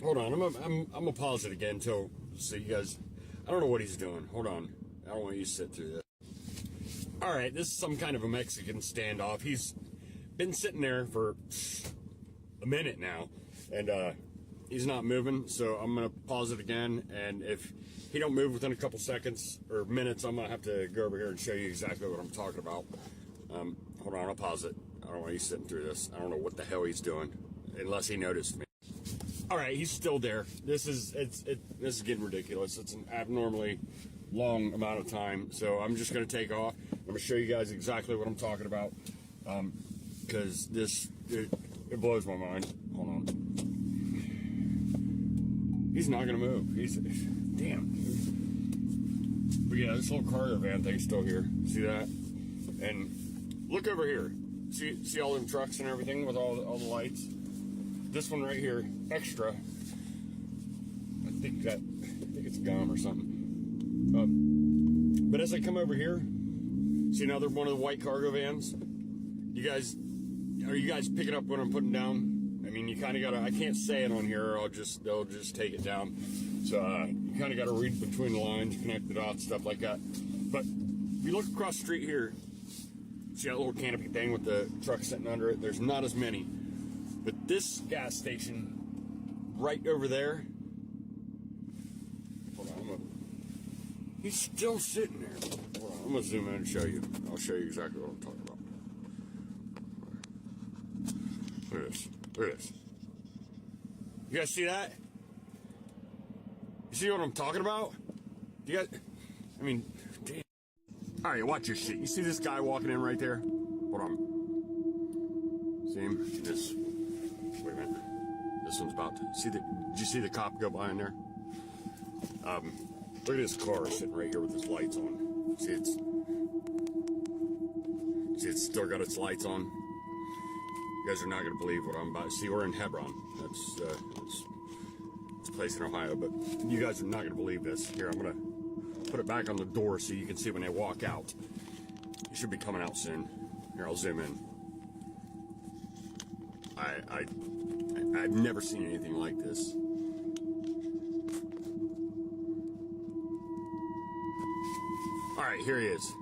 Hold on. I'm gonna pause it again until so you guys. I don't know what he's doing. Hold on. I don't want you to sit through this. All right, this is some kind of a Mexican standoff. He's been sitting there for a minute now, and he's not moving, so I'm gonna pause it again, and if he don't move within a couple seconds or minutes, I'm gonna have to go over here and show you exactly what I'm talking about. Hold on, I'll pause it. I don't want you sitting through this. I don't know what the hell he's doing, unless he noticed me. All right, he's still there. This is getting ridiculous. It's an abnormally long amount of time, so I'm just gonna take off. I'm gonna show you guys exactly what I'm talking about. Because it blows my mind. Hold on. He's not gonna move. Damn. But yeah, this little cargo van thing's still here. See that? And look over here. See all them trucks and everything with all the lights? This one right here, extra. I think it's gum or something. But as I come over here, see another one of the white cargo vans? Are you guys picking up what I'm putting down? I mean, you kind of gotta, I can't say it on here or they'll just take it down. So, you kind of gotta read between the lines, connect the dots, stuff like that. But, if you look across the street here, see that little canopy thing with the truck sitting under it? There's not as many. But this gas station, right over there, hold on, he's still sitting there. Hold on, I'm gonna zoom in and show you. I'll show you exactly what I'm talking about. Look at this. Look at this. You guys see that? You see what I'm talking about? You guys, I mean, damn. All right, watch your shit. You see this guy walking in right there? Hold on. See him? Wait a minute. This one's about to, did you see the cop go by in there? Look at his car sitting right here with his lights on. See it's still got its lights on. You guys are not going to believe what I'm about to see. We're in Hebron. It's a place in Ohio, but you guys are not going to believe this. Here, I'm going to put it back on the door so you can see when they walk out. It should be coming out soon. Here, I'll zoom in. I've never seen anything like this. All right, here he is.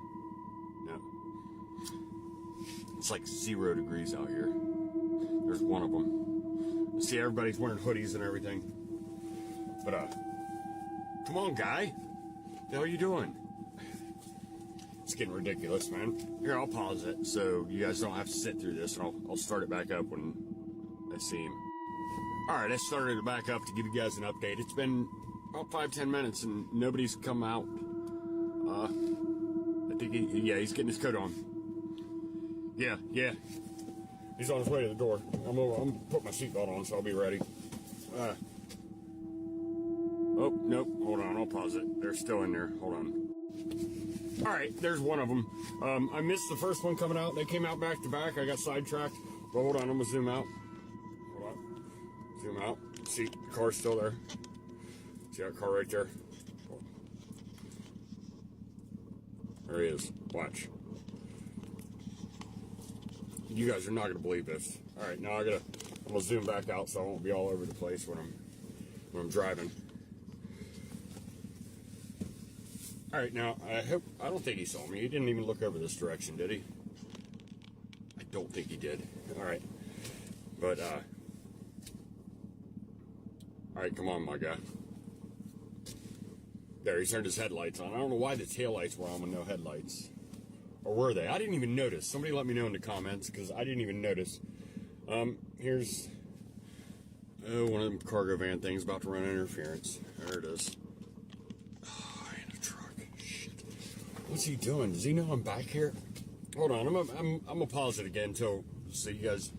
No. It's like 0 degrees out here. There's one of them. See, everybody's wearing hoodies and everything. But, come on, guy. What the hell are you doing? It's getting ridiculous, man. Here, I'll pause it so you guys don't have to sit through this, and I'll start it back up when I see him. All right, I started it back up to give you guys an update. It's been about 5-10 minutes, and nobody's come out. I think he's getting his coat on. Yeah. He's on his way to the door. I'm gonna put my seatbelt on, so I'll be ready. Oh, nope. Hold on, I'll pause it. They're still in there. Hold on. All right, there's one of them. I missed the first one coming out. They came out back to back. I got sidetracked. But hold on, I'm gonna zoom out. Hold on. Zoom out. See, the car's still there. See that car right there? There he is. Watch. You guys are not gonna believe this. All right, now I'm gonna zoom back out so I won't be all over the place when I'm driving. All right, now I don't think he saw me. He didn't even look over this direction, did he? I don't think he did. All right, but all right, come on, my guy. There, he turned his headlights on. I don't know why the taillights were on with no headlights. Or were they? I didn't even notice. Somebody let me know in the comments, because I didn't even notice. Here's one of them cargo van things about to run interference. There it is. Oh, in a truck. Shit. What's he doing? Does he know I'm back here? Hold on. I'm gonna pause it again until so you guys.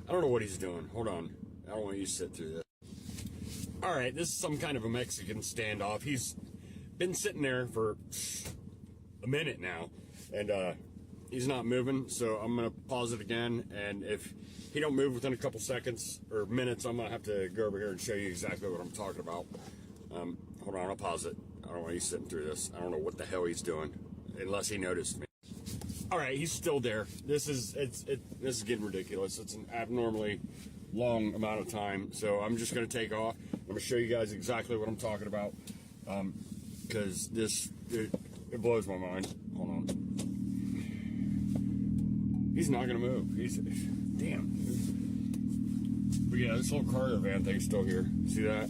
I don't know what he's doing. Hold on. I don't want you to sit through this. All right. This is some kind of a Mexican standoff. He's been sitting there for a minute now, and he's not moving, so I'm gonna pause it again, and if he don't move within a couple seconds or minutes, I'm gonna have to go over here and show you exactly what I'm talking about. Hold on, I'll pause it. I don't want you sitting through this. I don't know what the hell he's doing, unless he noticed me. All right, he's still there. This is this is getting ridiculous. It's an abnormally long amount of time, so I'm just gonna take off. I'm gonna show you guys exactly what I'm talking about, because it blows my mind. Hold on. He's not gonna move. He's damn. But yeah, this little cargo van thing's still here. See that?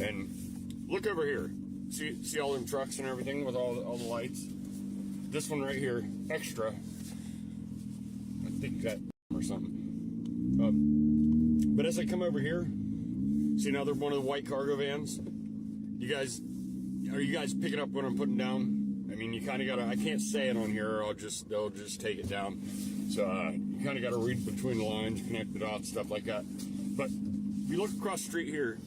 And look over here. See all them trucks and everything with all the lights. This one right here, extra. I think that or something. But as I come over here, see another one of the white cargo vans. Are you guys picking up what I'm putting down? I mean, you kind of gotta. I can't say it on here, or they'll just take it down. So you kind of gotta read between the lines, connect the dots, stuff like that. But if you look across the street here,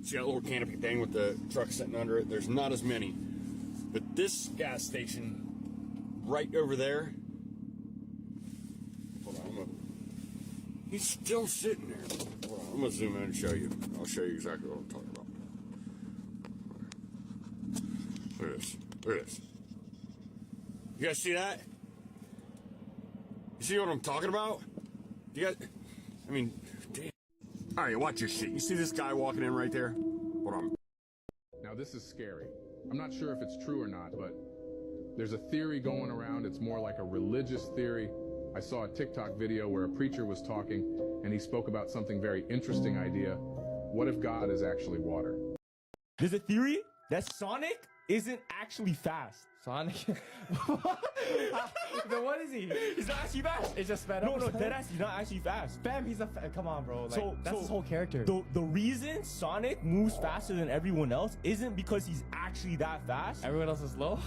see that little canopy thing with the truck sitting under it? There's not as many. But this gas station right over there. Hold on, he's still sitting there. Hold on, I'm gonna zoom in and show you. I'll show you exactly what I'm talking about. Look at this. Look at this. You guys see that? You see what I'm talking about? You guys? I mean, damn. All right, watch your shit. You see this guy walking in right there? Hold on. Now, this is scary. I'm not sure if it's true or not, but there's a theory going around. It's more like a religious theory. I saw a TikTok video where a preacher was talking, and he spoke about something very interesting idea. What if God is actually water? There's a theory that Sonic isn't actually fast. Sonic? Then what is he? He's not actually fast. It's just sped up. No, deadass, he's not actually fast. Fam, come on, bro. Like, that's his whole character. The reason Sonic moves faster than everyone else isn't because he's actually that fast. Everyone else is slow?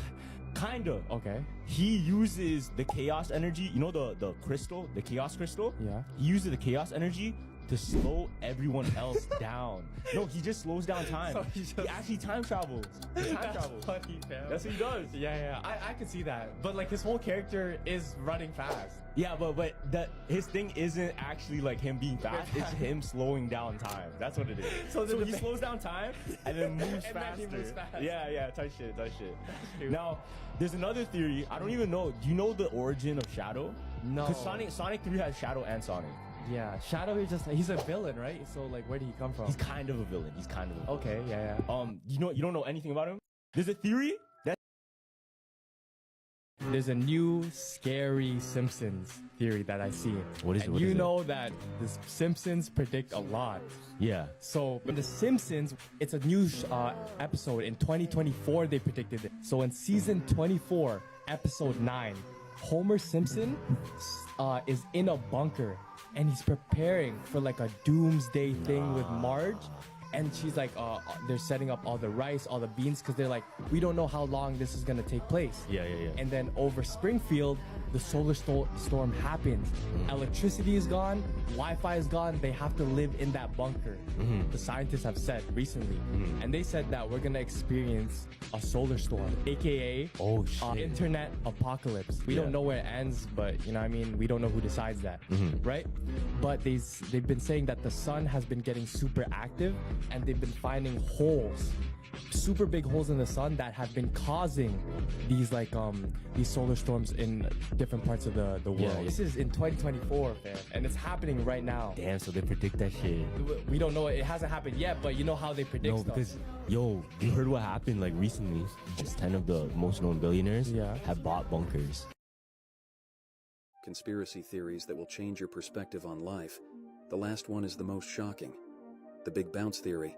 Kinda. Okay. He uses the chaos energy. You know the crystal, the chaos crystal? Yeah. He uses the chaos energy to slow everyone else down. No, he just slows down time. So he actually time travels. He time travels. Funny, fam. That's what he does. Yeah. I can see that. But like his whole character is running fast. Yeah, but his thing isn't actually like him being fast. It's him slowing down time. That's what it is. So he slows down time and then moves faster. Then he moves fast. Yeah, tight shit. Now, there's another theory. I don't even know. Do you know the origin of Shadow? No. Because Sonic 3 has Shadow and Sonic. Yeah, Shadow is he's a villain, right? So like, where did he come from? He's kind of a villain. Okay, yeah. You don't know anything about him? There's a theory that there's a new scary Simpsons theory that I see. What is it? You know that the Simpsons predict a lot. Yeah. So in the Simpsons, it's a new episode in 2024. They predicted it. So in season 24, episode 9, Homer Simpson is in a bunker and he's preparing for like a doomsday thing with Marge. And she's like, they're setting up all the rice, all the beans, because they're like, we don't know how long this is going to take place. Yeah. And then over Springfield, the solar storm happens. Electricity is gone, Wi-Fi is gone. They have to live in that bunker. The scientists have said recently. And they said that we're going to experience a solar storm, aka internet apocalypse. We don't know where it ends, but you know what I mean? We don't know who decides that, right? But they've been saying that the sun has been getting super active and they've been finding holes, super big holes in the sun that have been causing these these solar storms in different parts of the world. Yeah. This is in 2024, man, and it's happening right now. Damn, so they predict that shit. We don't know. It hasn't happened yet, but you know how they predict stuff. Because, you heard what happened like recently? Just 10 of the most known billionaires have bought bunkers. Conspiracy theories that will change your perspective on life. The last one is the most shocking. The Big Bounce theory.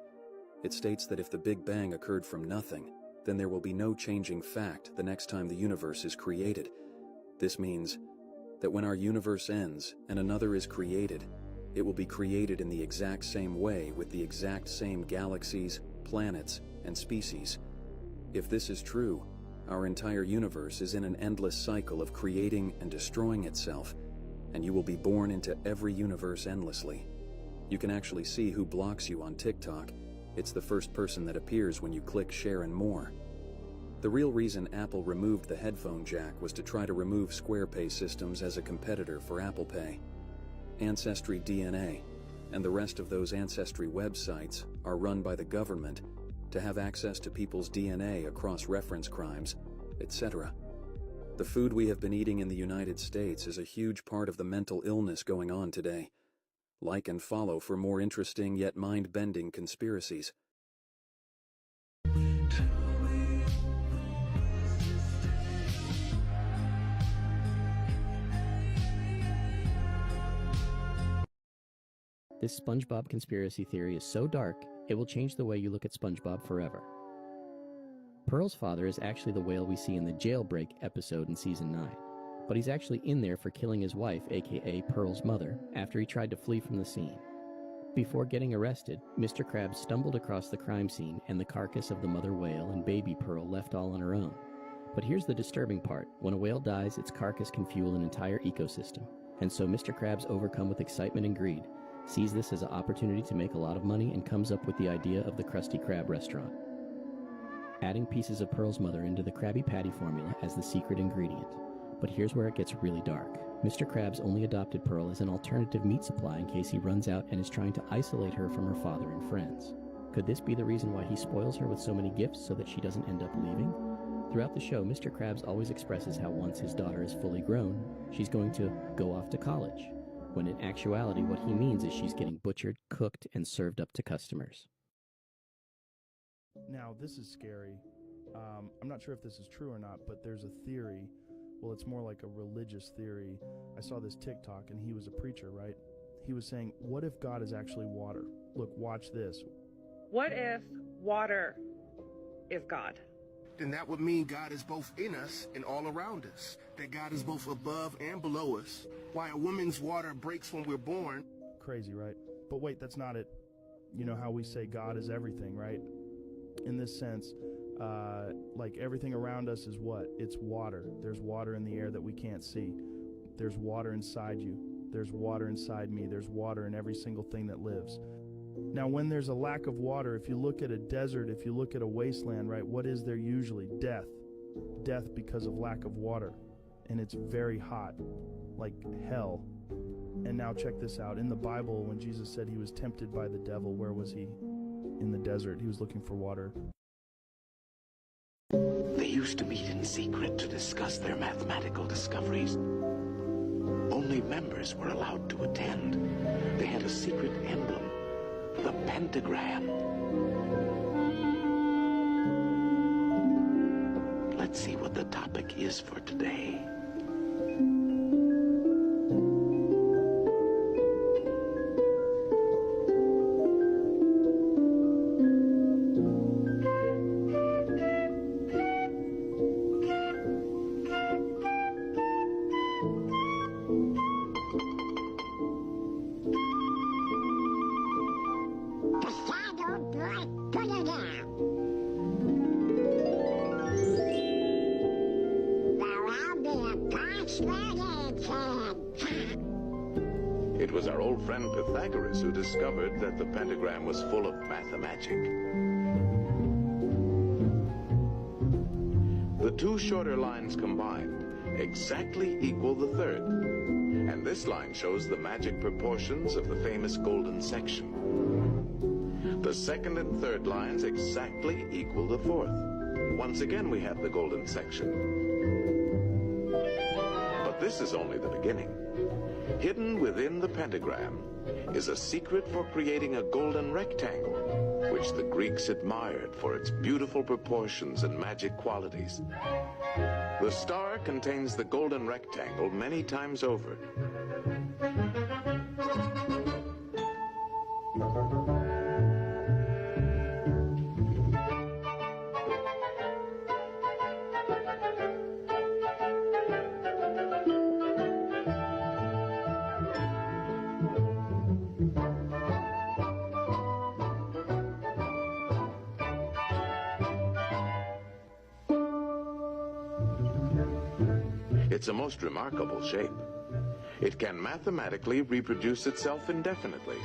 It states that if the Big Bang occurred from nothing, then there will be no changing fact the next time the universe is created. This means that when our universe ends and another is created, it will be created in the exact same way with the exact same galaxies, planets, and species. If this is true, our entire universe is in an endless cycle of creating and destroying itself, and you will be born into every universe endlessly. You can actually see who blocks you on TikTok. It's the first person that appears when you click share and more. The real reason Apple removed the headphone jack was to try to remove Square Pay systems as a competitor for Apple Pay. Ancestry DNA and the rest of those ancestry websites are run by the government to have access to people's DNA across reference crimes, etc. The food we have been eating in the United States is a huge part of the mental illness going on today. Like and follow for more interesting yet mind-bending conspiracies. This SpongeBob conspiracy theory is so dark, it will change the way you look at SpongeBob forever. Pearl's father is actually the whale we see in the Jailbreak episode in Season 9. But he's actually in there for killing his wife, aka Pearl's mother, after he tried to flee from the scene. Before getting arrested, Mr. Krabs stumbled across the crime scene and the carcass of the mother whale and baby Pearl left all on her own. But here's the disturbing part. When a whale dies, its carcass can fuel an entire ecosystem. And so Mr. Krabs, overcome with excitement and greed, sees this as an opportunity to make a lot of money and comes up with the idea of the Krusty Krab restaurant, adding pieces of Pearl's mother into the Krabby Patty formula as the secret ingredient. But here's where it gets really dark. Mr. Krabs only adopted Pearl as an alternative meat supply in case he runs out and is trying to isolate her from her father and friends. Could this be the reason why he spoils her with so many gifts so that she doesn't end up leaving? Throughout the show, Mr. Krabs always expresses how once his daughter is fully grown, she's going to go off to college, when in actuality what he means is she's getting butchered, cooked, and served up to customers. Now, this is scary. I'm not sure if this is true or not, but there's a theory. Well, it's more like a religious theory. I saw this TikTok, and he was a preacher, right? He was saying, what if God is actually water? Look, watch this. What if water is God? Then that would mean God is both in us and all around us. That God is both above and below us. Why a woman's water breaks when we're born. Crazy, right? But wait, that's not it. You know how we say God is everything, right? In this sense, like everything around us is what? It's water. There's water in the air that we can't see. There's water inside you. There's water inside me. There's water in every single thing that lives. Now, when there's a lack of water, if you look at a desert, if you look at a wasteland, right, what is there usually? Death. Death because of lack of water. And it's very hot, like hell. And now check this out. In the Bible, when Jesus said he was tempted by the devil, where was he? In the desert. He was looking for water. They used to meet in secret to discuss their mathematical discoveries. Only members were allowed to attend. They had a secret emblem, the pentagram. Let's see what the topic is for today. It was our old friend Pythagoras who discovered that the pentagram was full of mathemagic. The two shorter lines combined exactly equal the third. And this line shows the magic proportions of the famous golden section. The second and third lines exactly equal the fourth. Once again, we have the golden section. But this is only the beginning. Hidden within the pentagram is a secret for creating a golden rectangle, which the Greeks admired for its beautiful proportions and magic qualities. The star contains the golden rectangle many times over. It's a most remarkable shape. It can mathematically reproduce itself indefinitely.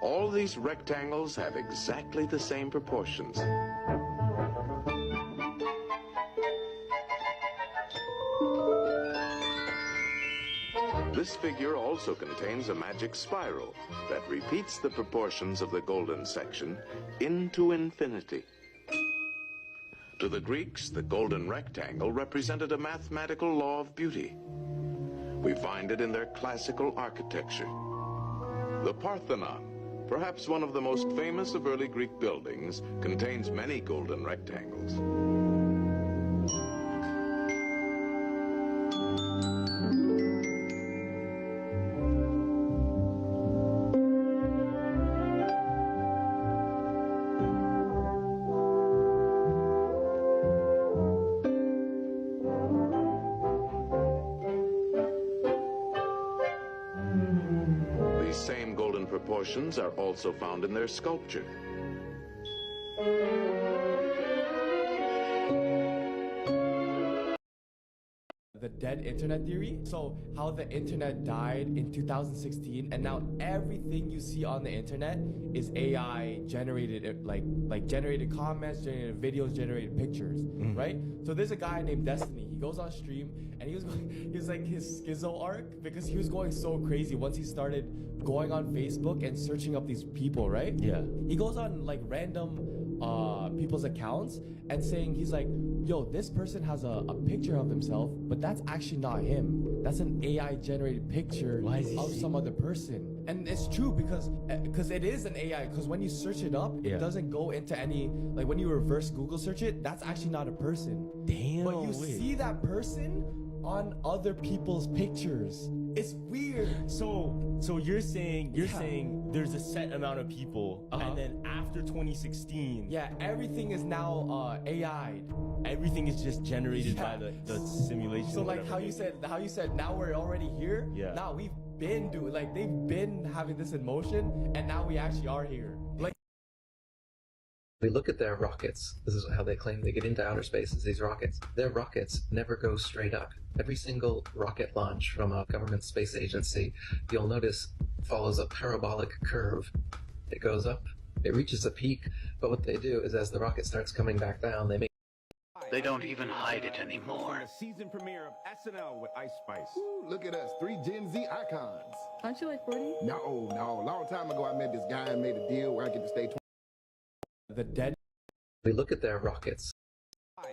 All these rectangles have exactly the same proportions. This figure also contains a magic spiral that repeats the proportions of the golden section into infinity. To the Greeks, the golden rectangle represented a mathematical law of beauty. We find it in their classical architecture. The Parthenon, perhaps one of the most famous of early Greek buildings, contains many golden rectangles. Proportions are also found in their sculpture. The dead internet theory. So how the internet died in 2016, and now everything you see on the internet is AI generated, like generated comments, generated videos, generated pictures, right? So there's a guy named Destiny. He goes on stream and he was like his schizo arc, because he was going so crazy once he started going on Facebook and searching up these people, right? Yeah. He goes on like random people's accounts and saying, he's like, yo, this person has a picture of himself, but that's actually not him. That's an AI generated picture of some other person. And it's true because it is an AI, because when you search it up, it doesn't go into any, like when you reverse Google search it, that's actually not a person. Damn. But you see that person on other people's pictures. It's weird. So you're saying there's a set amount of people, and then after 2016, everything is now AI. Everything is just generated by the simulation. So like how you said now we're already here. Yeah. Now we've been doing, like they've been having this in motion, and now we actually are here. Like We look at their rockets. This is how they claim they get into outer space, is these rockets. Their rockets never go straight up. Every single rocket launch from a government space agency, you'll notice, follows a parabolic curve. It goes up, it reaches a peak, but what they do is as the rocket starts coming back down, they don't even hide it anymore. The season premiere of SNL with Ice Spice. Ooh, look at us, 3 Gen Z icons. Aren't you like 40? No. A long time ago, I met this guy and made a deal where I get to stay 20. The dead. We look at their rockets.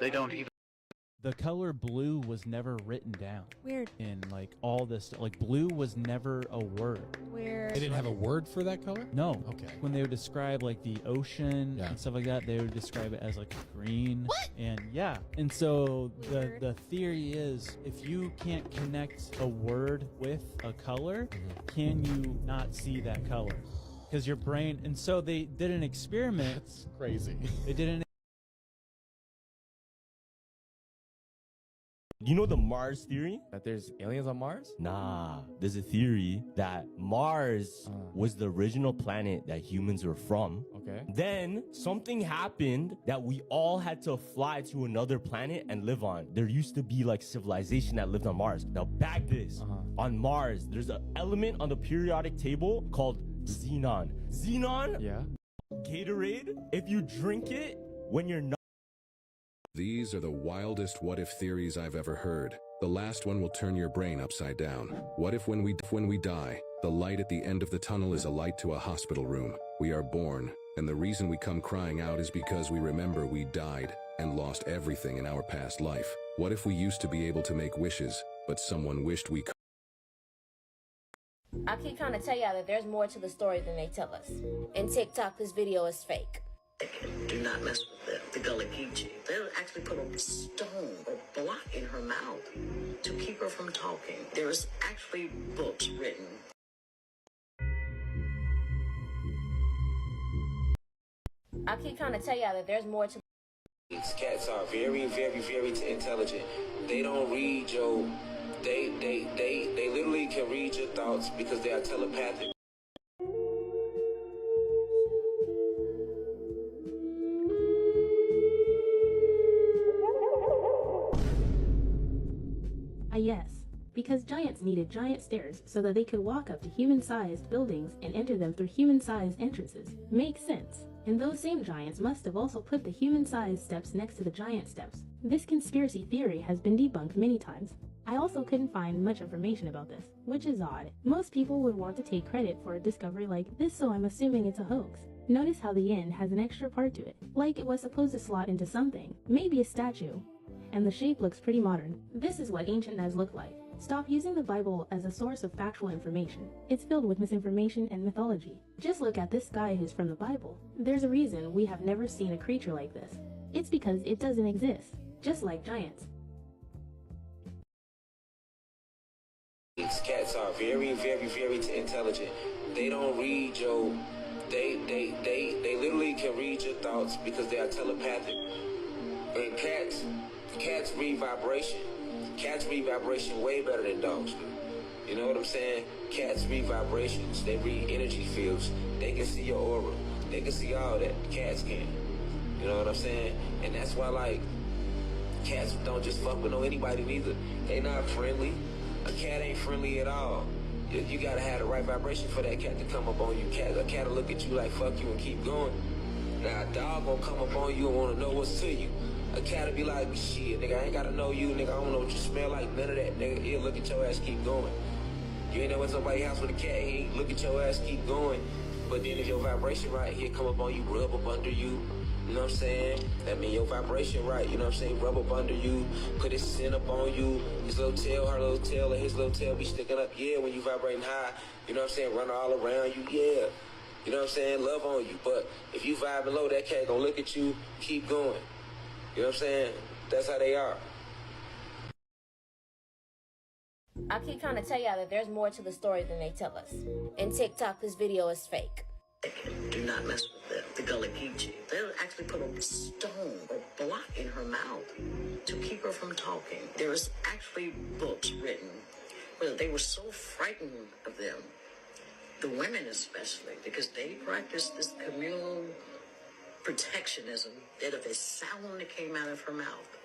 They don't even. The color blue was never written down. Weird. In like all this, like blue was never a word. Weird. They didn't have a word for that color? No. Okay. When they would describe like the ocean and stuff like that, they would describe it as like green. What? And yeah. And so the theory is if you can't connect a word with a color, can you not see that color? Because your brain, and so they did an experiment. That's crazy. They did an You know the Mars theory? That there's aliens on Mars? Nah, there's a theory that Mars was the original planet that humans were from. Okay. Then something happened that we all had to fly to another planet and live on. There used to be like civilization that lived on Mars. Now back this. On Mars, there's an element on the periodic table called xenon. Xenon? Yeah. Gatorade, if you drink it when you're not. These are the wildest what-if theories I've ever heard. The last one will turn your brain upside down. What if when we die, the light at the end of the tunnel is a light to a hospital room? We are born, and the reason we come crying out is because we remember we died and lost everything in our past life. What if we used to be able to make wishes, but someone wished we could? I keep trying to tell y'all that there's more to the story than they tell us. In TikTok, this video is fake. Do not mess with the gully peachy. They'll actually put a stone or block in her mouth to keep her from talking. There's actually books written. I keep trying to tell y'all that there's more to. These cats are very, very, very intelligent. They don't read your. They literally can read your thoughts because they are telepathic. Yes, because giants needed giant stairs so that they could walk up to human-sized buildings and enter them through human-sized entrances. Makes sense. And those same giants must have also put the human-sized steps next to the giant steps. This conspiracy theory has been debunked many times. I also couldn't find much information about this, which is odd. Most people would want to take credit for a discovery like this, so I'm assuming it's a hoax. Notice how the end has an extra part to it, like it was supposed to slot into something, maybe a statue. And the shape looks pretty modern. This is what ancient Nez looked like. Stop using the Bible as a source of factual information. It's filled with misinformation and mythology. Just look at this guy who's from the Bible. There's a reason we have never seen a creature like this. It's because it doesn't exist, just like giants. These cats are very, very, very intelligent. They don't read your. They literally can read your thoughts because they are telepathic. And cats read vibration. Cats read vibration way better than dogs do. You know what I'm saying? Cats read vibrations. They read energy fields. They can see your aura. They can see all that. Cats can. You know what I'm saying? And that's why, like, cats don't just fuck with anybody neither. They not friendly. A cat ain't friendly at all. You gotta have the right vibration for that cat to come up on you. A cat will look at you like fuck you and keep going. Now a dog gonna come up on you and wanna know what's to you. A cat will be like, shit, nigga, I ain't gotta know you, nigga, I don't know what you smell like, none of that, nigga. He'll look at your ass, keep going. You ain't never somebody's house with a cat, he look at your ass, keep going. But then if your vibration right, he'll come up on you, rub up under you. You know what I'm saying? That mean your vibration right, you know what I'm saying? Rub up under you, put his scent up on you, his little tail, her little tail, and his little tail be sticking up, yeah, when you vibrating high. You know what I'm saying? Run all around you, yeah. You know what I'm saying? Love on you. But if you vibing low, that cat gonna look at you, keep going. You know what I'm saying? That's how they are. I keep trying to tell y'all that there's more to the story than they tell us. In TikTok, this video is fake. Do not mess with the gully peachy. They'll actually put a stone or block in her mouth to keep her from talking. There's actually books written where they were so frightened of them, the women especially, because they practice this communal protectionism that if a sound came out of her mouth,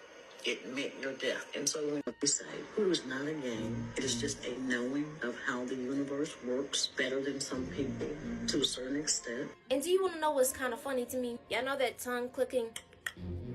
it meant your death. And so when we say voodoo is not a game, it is just a knowing of how the universe works better than some people to a certain extent. And do you want to know what's kind of funny to me? Y'all know that tongue clicking?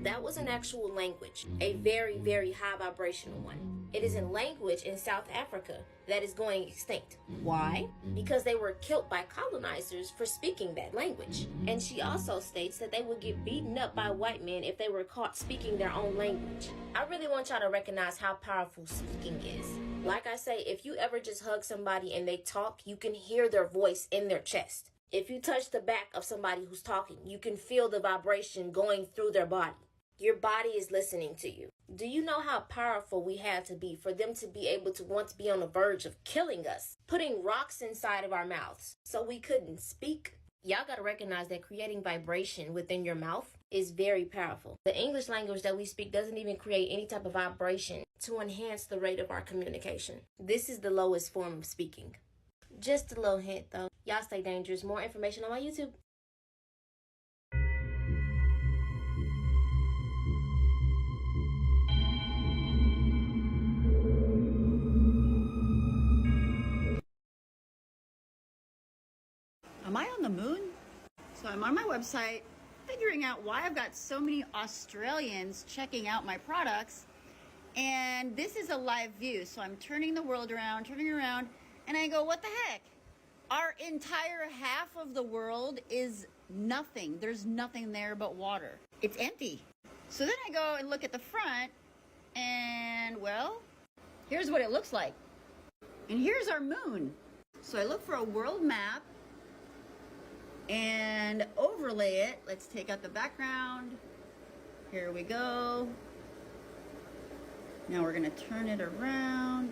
That was an actual language, a very, very high vibrational one. It is a language in South Africa that is going extinct. Why? Because they were killed by colonizers for speaking that language. And she also states that they would get beaten up by white men if they were caught speaking their own language. I really want y'all to recognize how powerful speaking is. Like I say, if you ever just hug somebody and they talk, you can hear their voice in their chest. If you touch the back of somebody who's talking, you can feel the vibration going through their body. Your body is listening to you. Do you know how powerful we had to be for them to be able to want to be on the verge of killing us, putting rocks inside of our mouths so we couldn't speak? Y'all gotta recognize that creating vibration within your mouth is very powerful. The English language that we speak doesn't even create any type of vibration to enhance the rate of our communication. This is the lowest form of speaking. Just a little hint though. Y'all stay dangerous. More information on my YouTube. Am I on the moon? So I'm on my website figuring out why I've got so many Australians checking out my products, and this is a live view. So I'm turning the world around, and I go, what the heck? Our entire half of the world is nothing. There's nothing there but water. It's empty. So then I go and look at the front, and well, here's what it looks like. And here's our moon. So I look for a world map and overlay it. Let's take out the background. Here we go. Now we're gonna turn it around.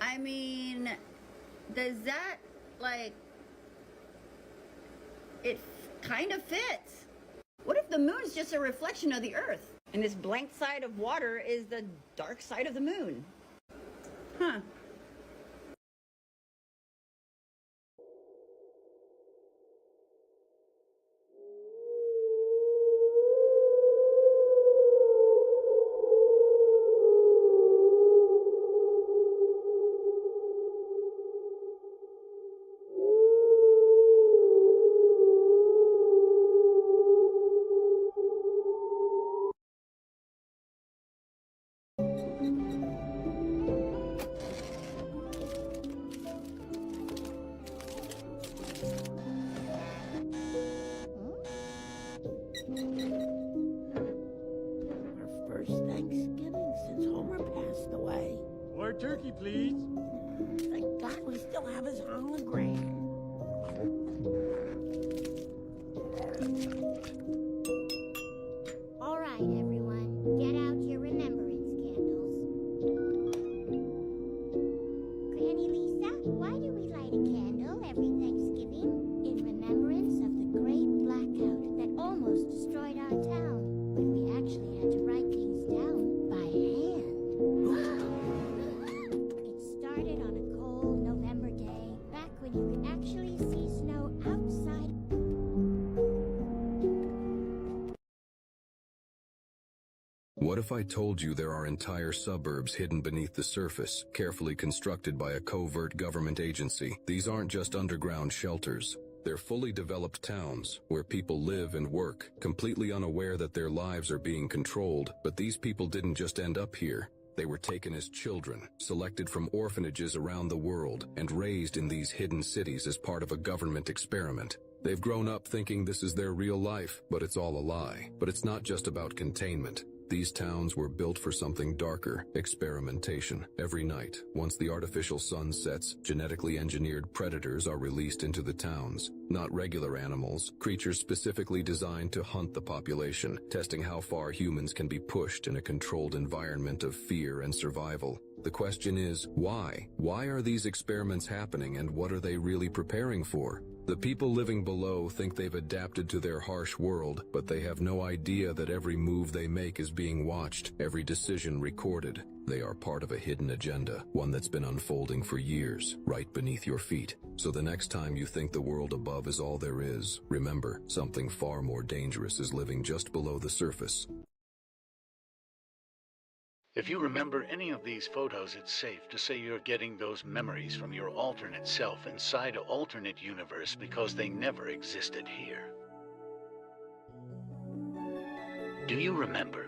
I mean, does that, like, it kind of fits. What if the moon's just a reflection of the Earth, and this blank side of water is the dark side of the moon? Huh. Turkey, please. Thank God we still have his on the ground. All right, everyone, get out your remembrance candles. Granny Lisa, why do we light a candle every Thanksgiving? In remembrance of the great blackout that almost destroyed our town, when we actually had to write things down by hand. Started on a cold November day, back when you could actually see snow outside. What if I told you there are entire suburbs hidden beneath the surface, carefully constructed by a covert government agency? These aren't just underground shelters. They're fully developed towns where people live and work, completely unaware that their lives are being controlled. But these people didn't just end up here. They were taken as children, selected from orphanages around the world, and raised in these hidden cities as part of a government experiment. They've grown up thinking this is their real life, but it's all a lie. But it's not just about containment. These towns were built for something darker: experimentation. Every night, once the artificial sun sets, genetically engineered predators are released into the towns. Not regular animals, creatures specifically designed to hunt the population, testing how far humans can be pushed in a controlled environment of fear and survival. The question is, why? Why are these experiments happening, and what are they really preparing for? The people living below think they've adapted to their harsh world, but they have no idea that every move they make is being watched, every decision recorded. They are part of a hidden agenda, one that's been unfolding for years, right beneath your feet. So the next time you think the world above is all there is, remember, something far more dangerous is living just below the surface. If you remember any of these photos, it's safe to say you're getting those memories from your alternate self inside an alternate universe because they never existed here. Do you remember?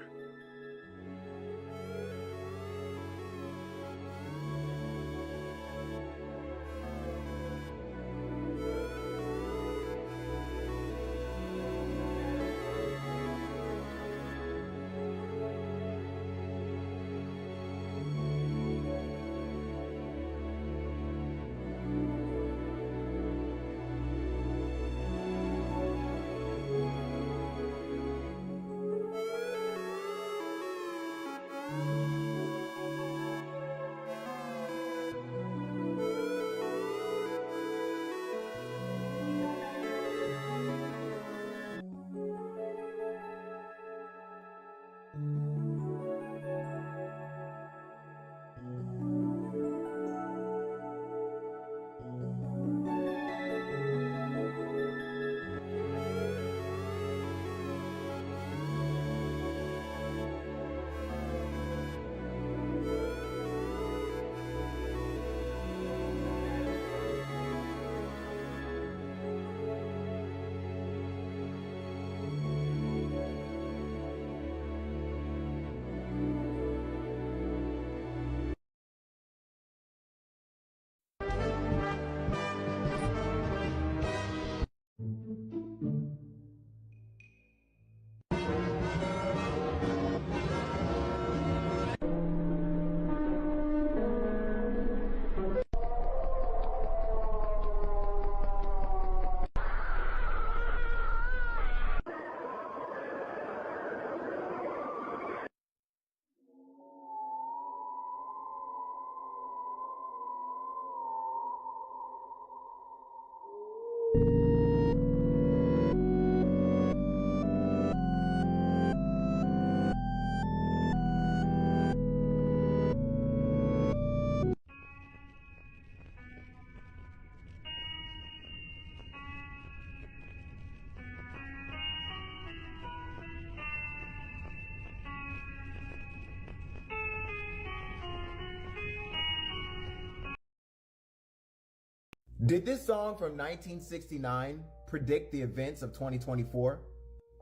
Did this song from 1969 predict the events of 2024?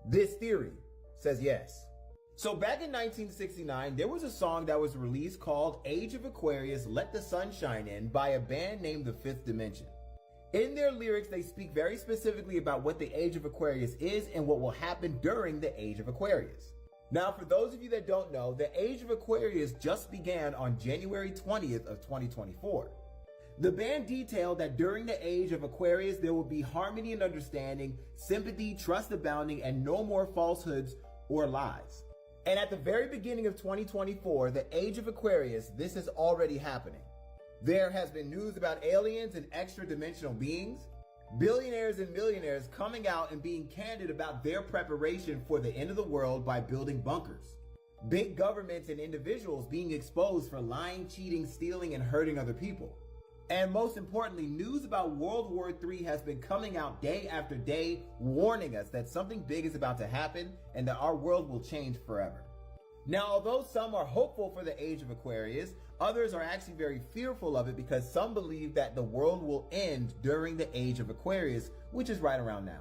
This theory says yes. So back in 1969, there was a song that was released called Age of Aquarius, Let the Sun Shine In by a band named The Fifth Dimension. In their lyrics, they speak very specifically about what the Age of Aquarius is and what will happen during the Age of Aquarius. Now, for those of you that don't know, the Age of Aquarius just began on January 20th of 2024. The band detailed that during the Age of Aquarius, there will be harmony and understanding, sympathy, trust abounding, and no more falsehoods or lies. And at the very beginning of 2024, the Age of Aquarius, this is already happening. There has been news about aliens and extra-dimensional beings, billionaires and millionaires coming out and being candid about their preparation for the end of the world by building bunkers. Big governments and individuals being exposed for lying, cheating, stealing, and hurting other people. And most importantly, news about World War III has been coming out day after day, warning us that something big is about to happen and that our world will change forever. Now, although some are hopeful for the Age of Aquarius, others are actually very fearful of it because some believe that the world will end during the Age of Aquarius, which is right around now.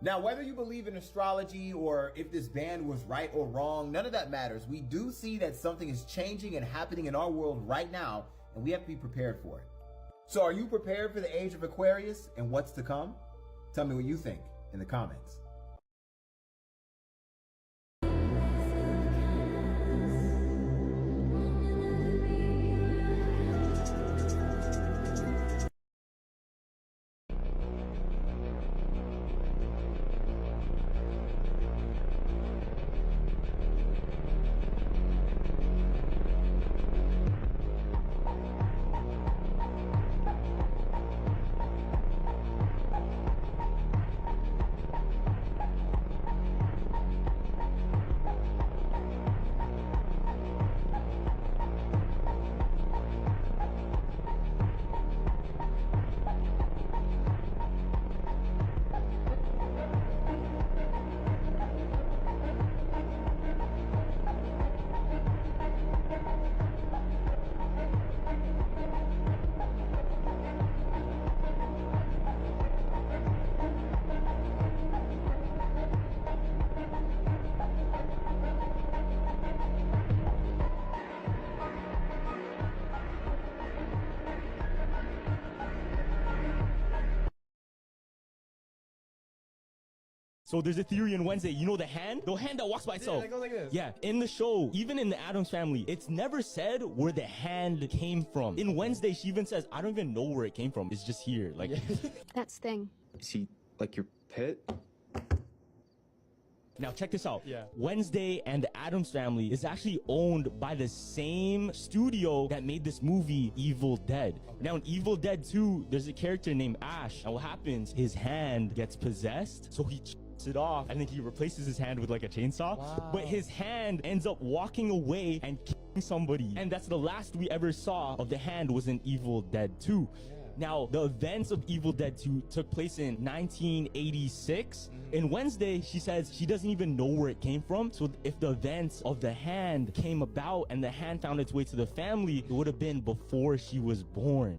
Now, whether you believe in astrology or if this band was right or wrong, none of that matters. We do see that something is changing and happening in our world right now, and we have to be prepared for it. So are you prepared for the Age of Aquarius and what's to come? Tell me what you think in the comments. So there's a theory in Wednesday, you know the hand that walks by itself. Yeah, that goes like this. Yeah, in the show, even in the Addams Family, it's never said where the hand came from. In Wednesday, she even says, I don't even know where it came from. It's just here. Like, That's thing. Is he like your pet? now check this out. Yeah. Wednesday and the Addams Family is actually owned by the same studio that made this movie, Evil Dead. Okay. Now in Evil Dead 2, there's a character named Ash. And what happens, his hand gets possessed, so he it off. I think he replaces his hand with like a chainsaw. Wow. But his hand ends up walking away and killing somebody. And that's the last we ever saw of the hand was in Evil Dead 2. Yeah. Now, the events of Evil Dead 2 took place in 1986. In Wednesday, she says she doesn't even know where it came from. So if the events of the hand came about and the hand found its way to the family, it would have been before she was born.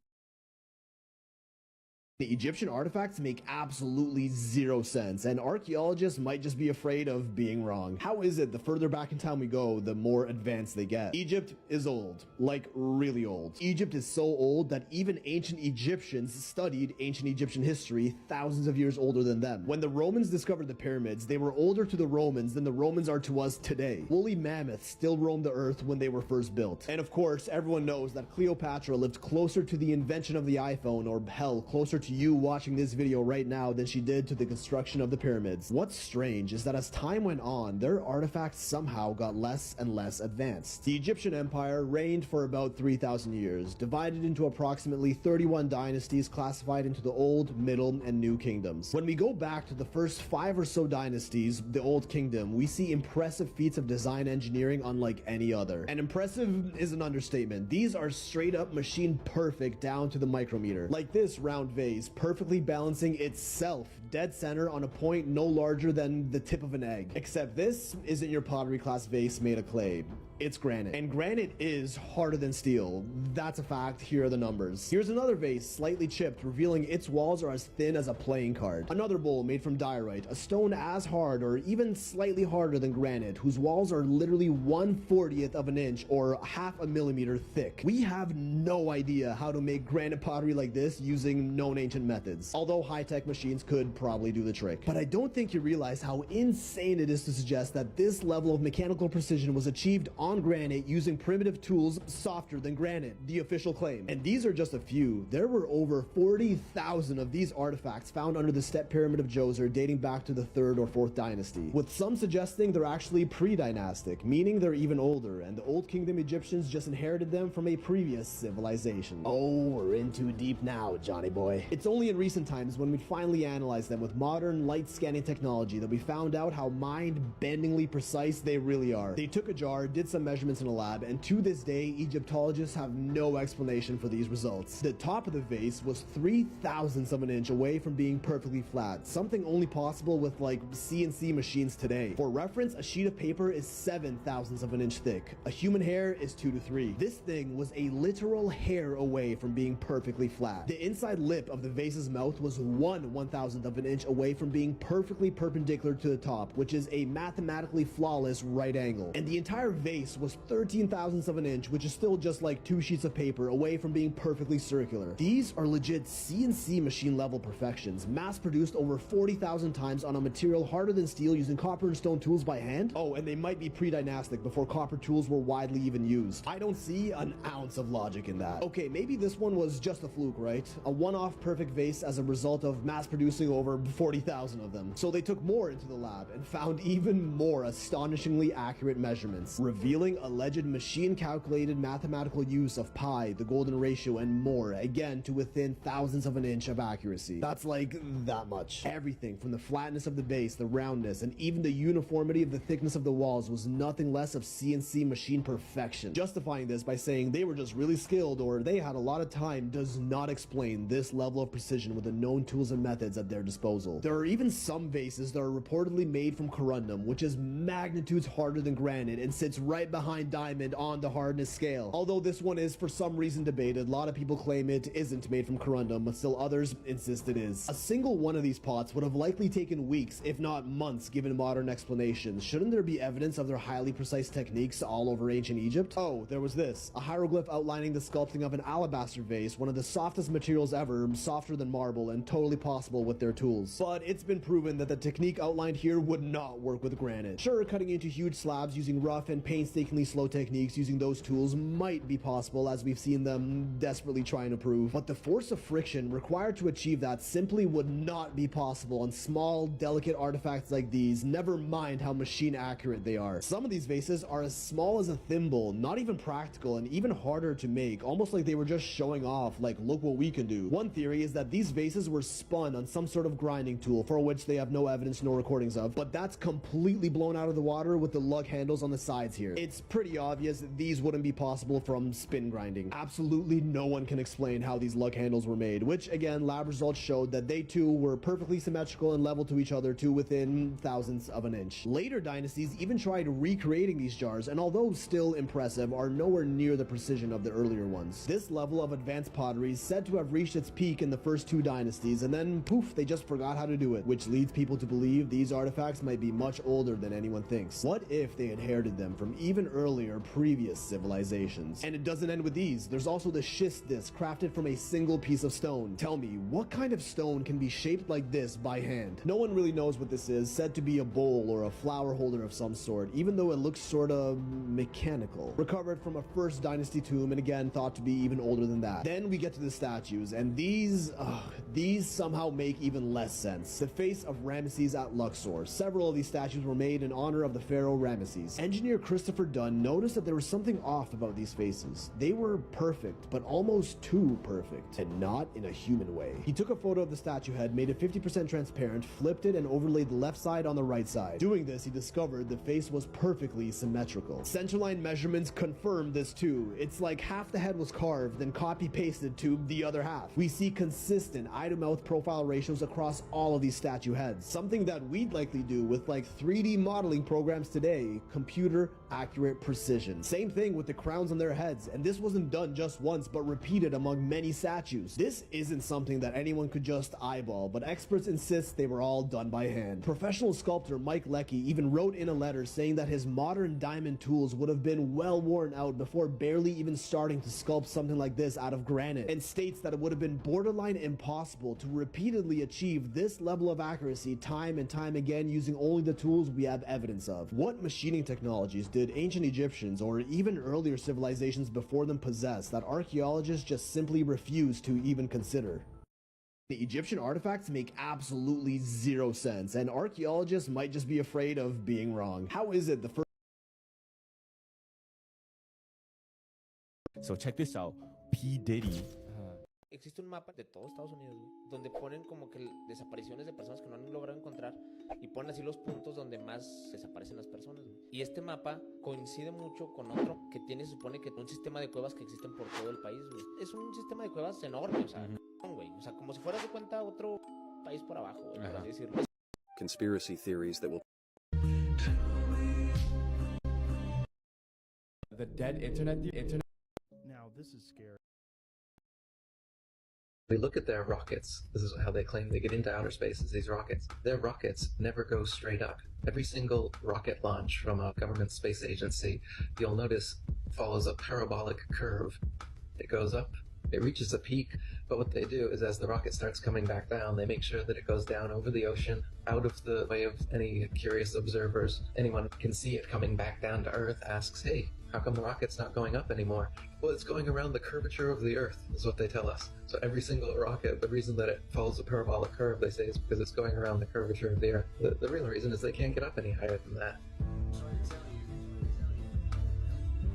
The Egyptian artifacts make absolutely zero sense, and archaeologists might just be afraid of being wrong. How is it the further back in time we go, the more advanced they get? Egypt is old, like really old. Egypt is so old that even ancient Egyptians studied ancient Egyptian history thousands of years older than them. When the Romans discovered the pyramids, they were older to the Romans than the Romans are to us today. Woolly mammoths still roamed the earth when they were first built. And of course, everyone knows that Cleopatra lived closer to the invention of the iPhone, or hell, closer to you watching this video right now than she did to the construction of the pyramids. What's strange is that as time went on, their artifacts somehow got less and less advanced. The Egyptian Empire reigned for about 3,000 years, divided into approximately 31 dynasties classified into the Old, Middle, and New Kingdoms. When we go back to the first 5 or so dynasties, the Old Kingdom, we see impressive feats of design engineering unlike any other. And impressive is an understatement. These are straight up machine perfect down to the micrometer. Like this round vase, perfectly balancing itself dead center on a point no larger than the tip of an egg. Except this isn't your pottery class vase made of clay. It's granite. And granite is harder than steel. That's a fact. Here are the numbers. Here's another vase, slightly chipped, revealing its walls are as thin as a playing card. Another bowl made from diorite, a stone as hard or even slightly harder than granite, whose walls are literally 1/40th of an inch or half a millimeter thick. We have no idea how to make granite pottery like this using known ancient methods, although high-tech machines could probably do the trick. But I don't think you realize how insane it is to suggest that this level of mechanical precision was achieved on granite using primitive tools softer than granite, the official claim. And these are just a few. There were over 40,000 of these artifacts found under the Step Pyramid of Djoser dating back to the 3rd or 4th dynasty, with some suggesting they're actually pre-dynastic, meaning they're even older, and the Old Kingdom Egyptians just inherited them from a previous civilization. Oh, we're in too deep now, Johnny boy. It's only in recent times when we finally analyzed them with modern light scanning technology that we found out how mind-bendingly precise they really are. They took a jar, did some measurements in a lab, and to this day, Egyptologists have no explanation for these results. The top of the vase was 3/1000ths of an inch away from being perfectly flat, something only possible with like CNC machines today. For reference, a sheet of paper is 7/1000ths of an inch thick. A human hair is 2 to 3. This thing was a literal hair away from being perfectly flat. The inside lip of the vase's mouth was 1/1000th of an inch away from being perfectly perpendicular to the top, which is a mathematically flawless right angle. And the entire vase was 13/1000ths of an inch, which is still just like 2 sheets of paper away from being perfectly circular. These are legit CNC machine level perfections, mass produced over 40,000 times on a material harder than steel using copper and stone tools by hand. Oh, and they might be pre-dynastic before copper tools were widely even used. I don't see an ounce of logic in that. Okay, maybe this one was just a fluke, right? A one-off perfect vase as a result of mass producing over 40,000 of them. So they took more into the lab and found even more astonishingly accurate measurements, revealing alleged machine-calculated mathematical use of pi, the golden ratio, and more, again to within thousands of an inch of accuracy. That's like that much. Everything from the flatness of the base, the roundness, and even the uniformity of the thickness of the walls was nothing less of CNC machine perfection. Justifying this by saying they were just really skilled or they had a lot of time does not explain this level of precision with the known tools and methods at their disposal. There are even some vases that are reportedly made from corundum, which is magnitudes harder than granite and sits right right behind diamond on the hardness scale. Although this one is for some reason debated, a lot of people claim it isn't made from corundum, but still others insist it is. A single one of these pots would have likely taken weeks, if not months, given modern explanations. Shouldn't there be evidence of their highly precise techniques all over ancient Egypt? Oh, there was this. A hieroglyph outlining the sculpting of an alabaster vase, one of the softest materials ever, softer than marble, and totally possible with their tools. But it's been proven that the technique outlined here would not work with granite. Sure, cutting into huge slabs using rough and painstakingly slow techniques using those tools might be possible, as we've seen them desperately trying to prove, but the force of friction required to achieve that simply would not be possible on small, delicate artifacts like these, never mind how machine accurate they are. Some of these vases are as small as a thimble, not even practical, and even harder to make, almost like they were just showing off, like, look what we can do. One theory is that these vases were spun on some sort of grinding tool, for which they have no evidence nor recordings of, but that's completely blown out of the water with the lug handles on the sides here. It's pretty obvious that these wouldn't be possible from spin grinding. Absolutely no one can explain how these lug handles were made, which again, lab results showed that they too were perfectly symmetrical and level to each other to within thousandths of an inch. Later dynasties even tried recreating these jars, and although still impressive, are nowhere near the precision of the earlier ones. This level of advanced pottery is said to have reached its peak in the first two dynasties, and then poof, they just forgot how to do it, which leads people to believe these artifacts might be much older than anyone thinks. What if they inherited them from even earlier previous civilizations? And it doesn't end with these. There's also the schist disc, crafted from a single piece of stone. Tell me, what kind of stone can be shaped like this by hand? No one really knows what this is, said to be a bowl or a flower holder of some sort, even though it looks sort of mechanical. Recovered from a first dynasty tomb, and again thought to be even older than that. Then we get to the statues, and these somehow make even less sense. The face of Ramesses at Luxor. Several of these statues were made in honor of the pharaoh Ramesses. Engineer Christopher Dunn noticed that there was something off about these faces. They were perfect, but almost too perfect, and not in a human way. He took a photo of the statue head, made it 50% transparent, flipped it, and overlaid the left side on the right side. Doing this, he discovered the face was perfectly symmetrical. Centerline measurements confirmed this too. It's like half the head was carved, then copy-pasted to the other half. We see consistent eye-to-mouth profile ratios across all of these statue heads, something that we'd likely do with like 3D modeling programs today, computer accurate precision. Same thing with the crowns on their heads, and this wasn't done just once but repeated among many statues. This isn't something that anyone could just eyeball, but experts insist they were all done by hand. Professional sculptor Mike Leckie even wrote in a letter saying that his modern diamond tools would have been well worn out before barely even starting to sculpt something like this out of granite, and states that it would have been borderline impossible to repeatedly achieve this level of accuracy time and time again using only the tools we have evidence of. What machining technologies did ancient Egyptians or even earlier civilizations before them possess that archaeologists just simply refuse to even consider? The Egyptian artifacts make absolutely zero sense, and archaeologists might just be afraid of being wrong. How is it the first... So check this out. P. Diddy. Existe un mapa de todo Estados Unidos, güey, donde ponen como que desapariciones de personas que no han logrado encontrar y ponen así los puntos donde más desaparecen las personas, güey. Y este mapa coincide mucho con otro que tiene, se supone que un sistema de cuevas que existen por todo el país, güey. Es un sistema de cuevas enorme, o sea, güey, o sea, como si fuera de cuenta otro país por abajo, güey, por así decirlo. Conspiracy theories that will... The dead internet. Now, this is scary. We look at their rockets. This is how they claim they get into outer space, is these rockets. Their rockets never go straight up. Every single rocket launch from a government space agency, you'll notice, follows a parabolic curve. It goes up, it reaches a peak, but what they do is as the rocket starts coming back down, they make sure that it goes down over the ocean, out of the way of any curious observers. Anyone can see it coming back down to Earth, asks, hey, how come the rocket's not going up anymore? Well, it's going around the curvature of the Earth, is what they tell us. So every single rocket, the reason that it follows a parabolic curve, they say, is because it's going around the curvature of the Earth. The real reason is they can't get up any higher than that.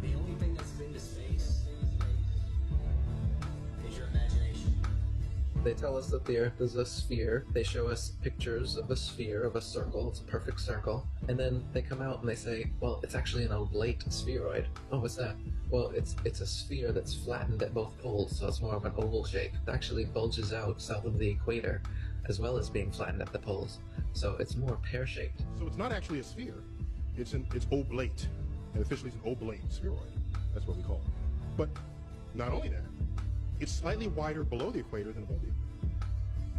The only thing that's been to space is your imagination. They tell us that the Earth is a sphere. They show us pictures of a sphere, of a circle. It's a perfect circle. And then they come out and they say, well, it's actually an oblate spheroid. Oh, what's that? Well, it's a sphere that's flattened at both poles, so it's more of an oval shape. It actually bulges out south of the equator, as well as being flattened at the poles. So it's more pear-shaped. So it's not actually a sphere. It's oblate. and officially it's an oblate spheroid. That's what we call it. But not only that, it's slightly wider below the equator than above the equator.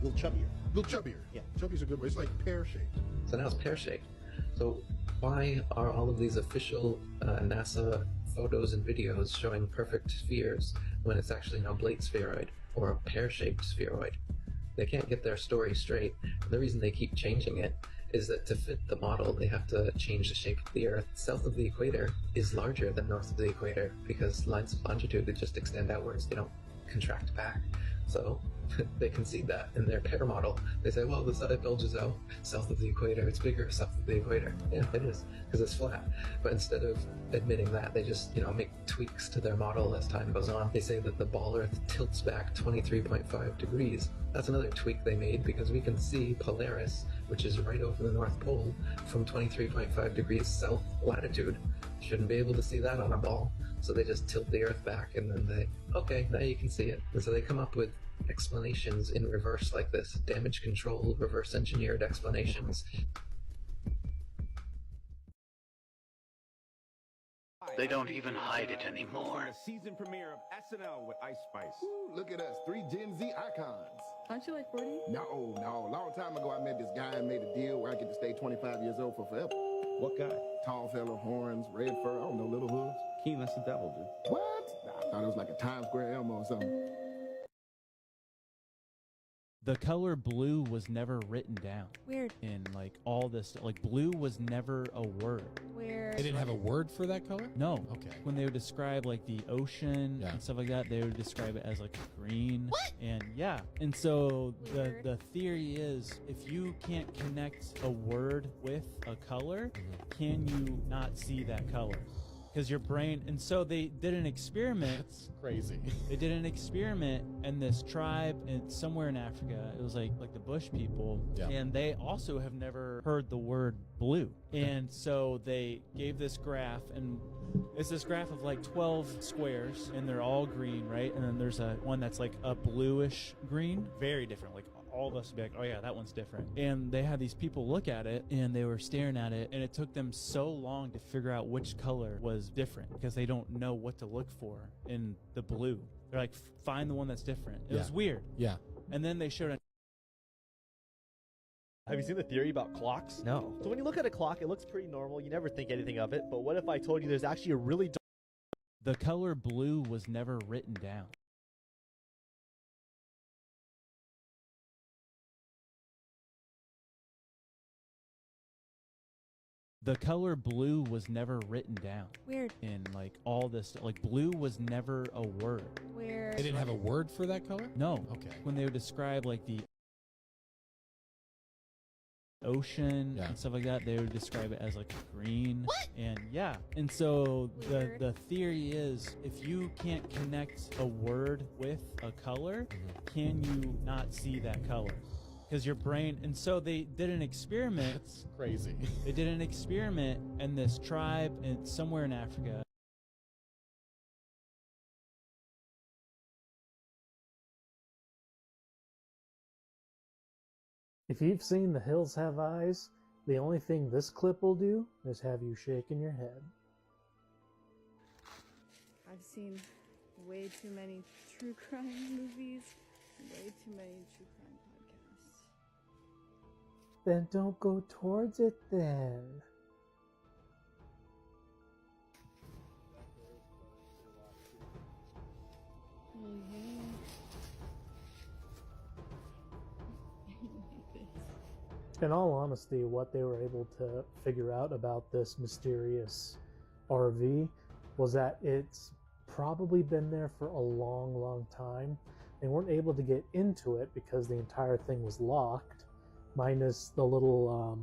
A little chubbier. A little chubbier. Yeah. Chubby's a good word. It's like pear-shaped. So now it's pear-shaped. So why are all of these official NASA photos and videos showing perfect spheres when it's actually an oblate spheroid or a pear-shaped spheroid? They can't get their story straight. And the reason they keep changing it is that to fit the model, they have to change the shape of the Earth. South of the equator is larger than north of the equator because lines of longitude that just extend outwards, they don't contract back. So they concede that in their pair model. They say, well, the side bulges out south of the equator. It's bigger south of the equator. Yeah, it is, because it's flat. But instead of admitting that, they just, make tweaks to their model as time goes on. They say that the ball Earth tilts back 23.5 degrees. That's another tweak they made because we can see Polaris, which is right over the North Pole, from 23.5 degrees south latitude. Shouldn't be able to see that on a ball. So they just tilt the Earth back and then okay, now you can see it. And so they come up with explanations in reverse like this. Damage control, reverse engineered explanations. They don't even hide it anymore. The season premiere of SNL with Ice Spice. Woo, look at us, 3 Gen Z icons. Aren't you like 40? No. A long time ago, I met this guy and made a deal where I get to stay 25 years old for forever. What guy? Tall fella, horns, red fur, I don't know, little hoods. Keen, that's the devil, dude. What? I thought it was like a Times Square Elmo or something. The color blue was never written down. Weird. In all this, blue was never a word. Weird. They didn't have a word for that color? No. Okay. When they would describe the ocean and stuff like that, they would describe it as green. What? And yeah. And so the theory is if you can't connect a word with a color, can you not see that color? Because your brain, and so they did an experiment. That's crazy. They did an experiment in this tribe somewhere in Africa. It was like the Bush people, and they also have never heard the word blue. And so they gave this graph, and it's this graph of 12 squares, and they're all green, right? And then there's one that's a bluish green, very different. All of us would be like, oh yeah, that one's different. And they had these people look at it and they were staring at it, and it took them so long to figure out which color was different because they don't know what to look for in the blue. They're like, find the one that's different. It was weird. Yeah. And then they showed Have you seen the theory about clocks? No. So when you look at a clock, it looks pretty normal. You never think anything of it. But what if I told you there's actually a really the color blue was never written down. The color blue was never written down. Weird. In all this, blue was never a word. Weird. They didn't have a word for that color? No. Okay. When they would describe the ocean and stuff like that, they would describe it as green. What? And yeah. And so the theory is if you can't connect a word with a color, can you not see that color? Because your brain, and so they did an experiment. That's crazy. They did an experiment in this tribe somewhere in Africa. If you've seen The Hills Have Eyes, the only thing this clip will do is have you shaking your head. I've seen way too many true crime movies, way too many true crime podcasts. Then don't go towards it then. In all honesty, what they were able to figure out about this mysterious RV was that it's probably been there for a long, long time. They weren't able to get into it because the entire thing was locked, minus the little,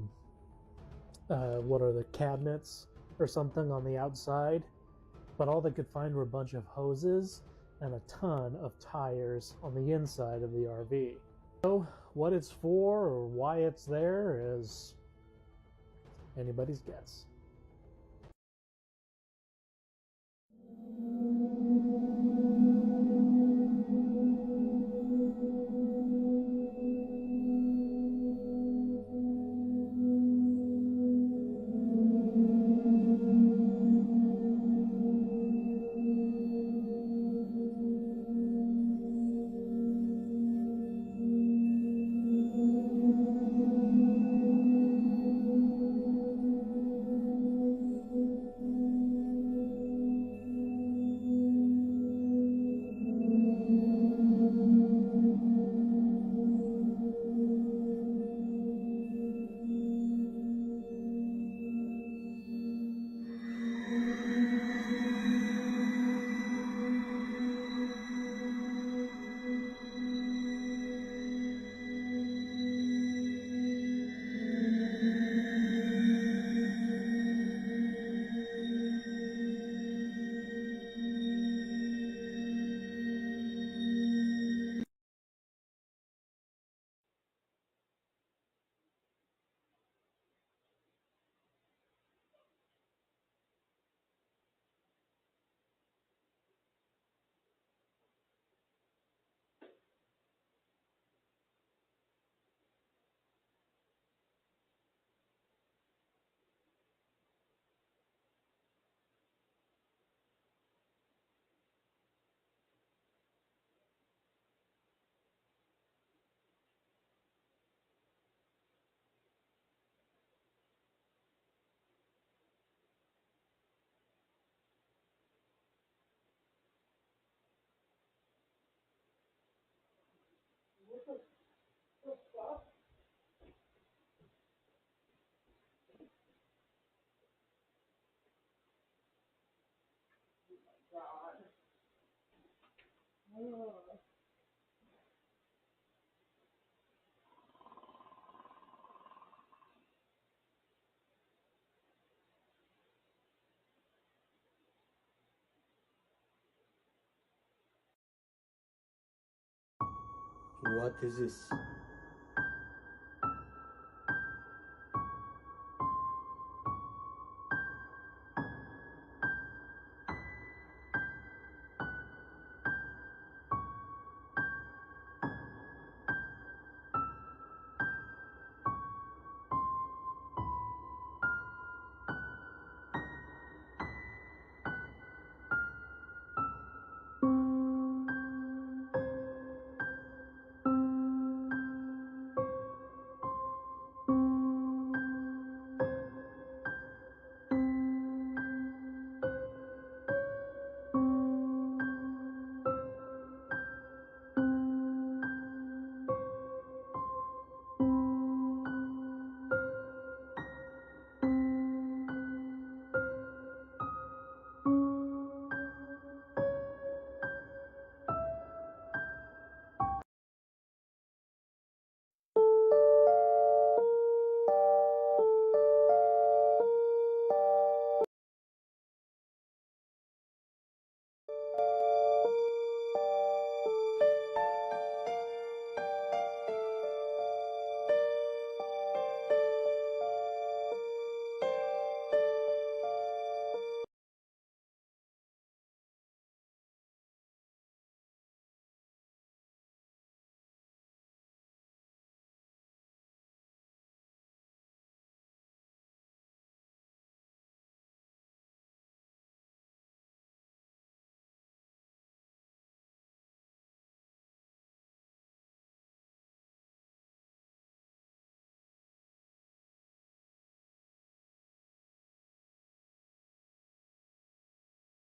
what are the cabinets or something on the outside. But all they could find were a bunch of hoses and a ton of tires on the inside of the RV. So, what it's for or why it's there is anybody's guess. What is this?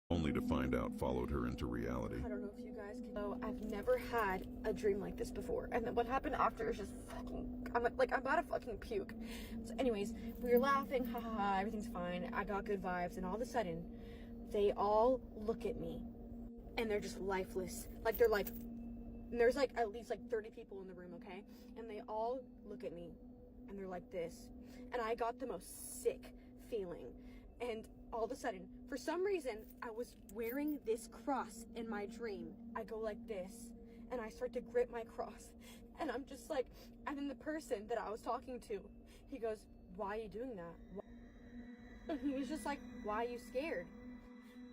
Only to find out followed her into reality. I don't know if you guys can know, I've never had a dream like this before. And then what happened after is just fucking, I'm about to fucking puke. So anyways, we were laughing, ha ha ha, everything's fine. I got good vibes, and all of a sudden, they all look at me, and they're just lifeless. Like, they're like, and there's like at least like 30 people in the room, okay? And they all look at me, and they're like this. And I got the most sick feeling. And all of a sudden, for some reason, I was wearing this cross in my dream. I go like this, and I start to grip my cross, and I'm just like, and then the person that I was talking to, he goes, "Why are you doing that?" And he was just like, "Why are you scared?"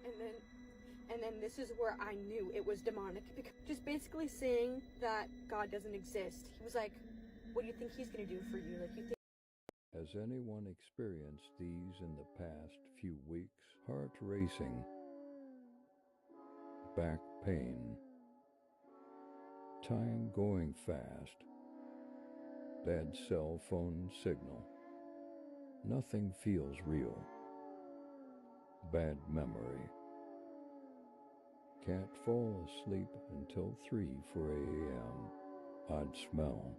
And then this is where I knew it was demonic, because just basically saying that God doesn't exist. He was like, "What do you think he's gonna do for you? Like, you think?" Has anyone experienced these in the past few weeks? Heart racing, back pain, time going fast, bad cell phone signal, nothing feels real, bad memory, can't fall asleep until 3-4 a.m., odd smell,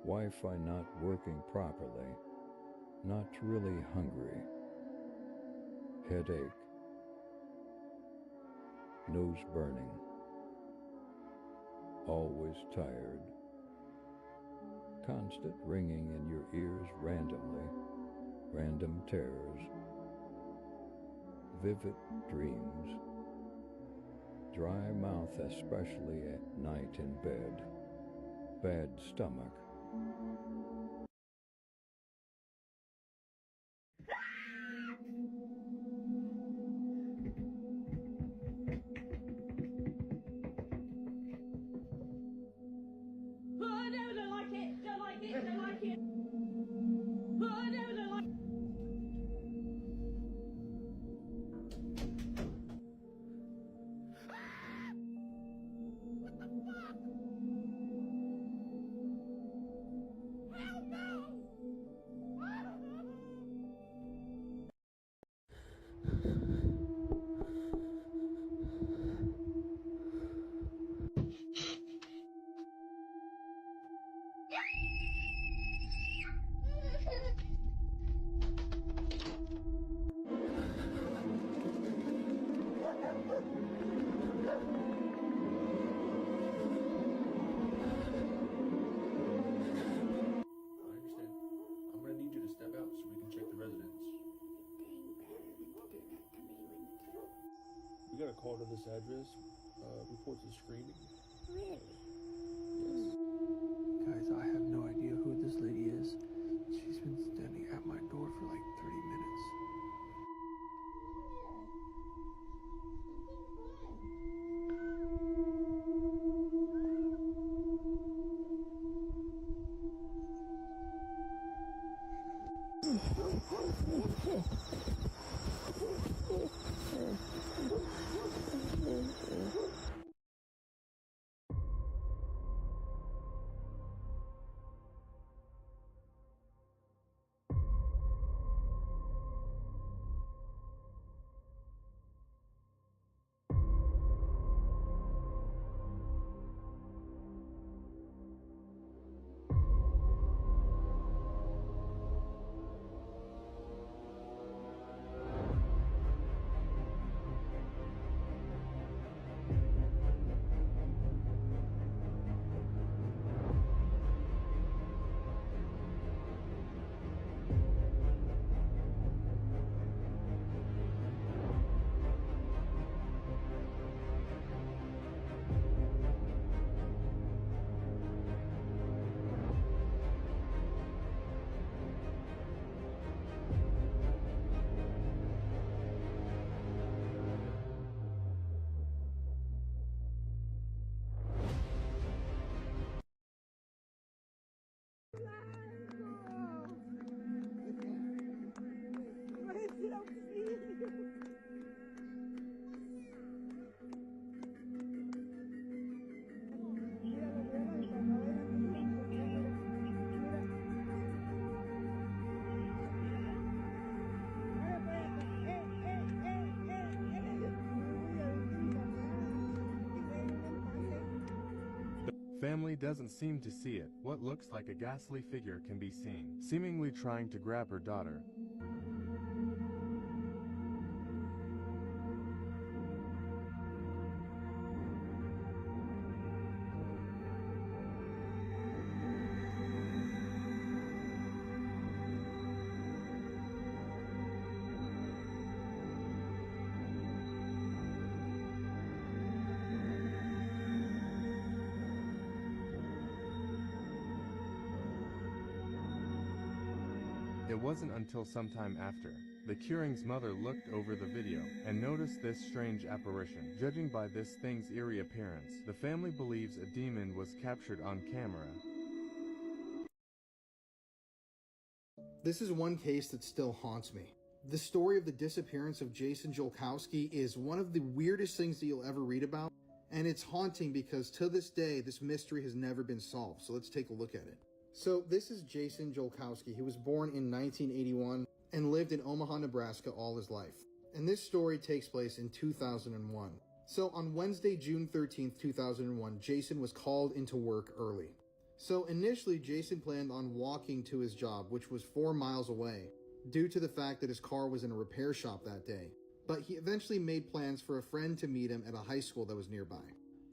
Wi-Fi not working properly, not really hungry, headache, nose burning, always tired, constant ringing in your ears randomly, random terrors, vivid dreams, dry mouth especially at night in bed, bad stomach, got a call to this address. Reports of screaming. Really? Yes. Guys, I have no idea who this lady is. She's been standing at my door for like 30 minutes. Family doesn't seem to see it. What looks like a ghastly figure can be seen, seemingly trying to grab her daughter. It wasn't until sometime after the Curing's mother looked over the video and noticed this strange apparition. Judging by this thing's eerie appearance, the family believes a demon was captured on camera. This is one case that still haunts me. The story of the disappearance of Jason Jolkowski is one of the weirdest things that you'll ever read about, and it's haunting because to this day, this mystery has never been solved. So let's take a look at it. So this is Jason Jolkowski. He was born in 1981 and lived in Omaha, Nebraska all his life. And this story takes place in 2001. So on Wednesday, June 13th, 2001, Jason was called into work early. So initially, Jason planned on walking to his job, which was 4 miles away, due to the fact that his car was in a repair shop that day. But he eventually made plans for a friend to meet him at a high school that was nearby.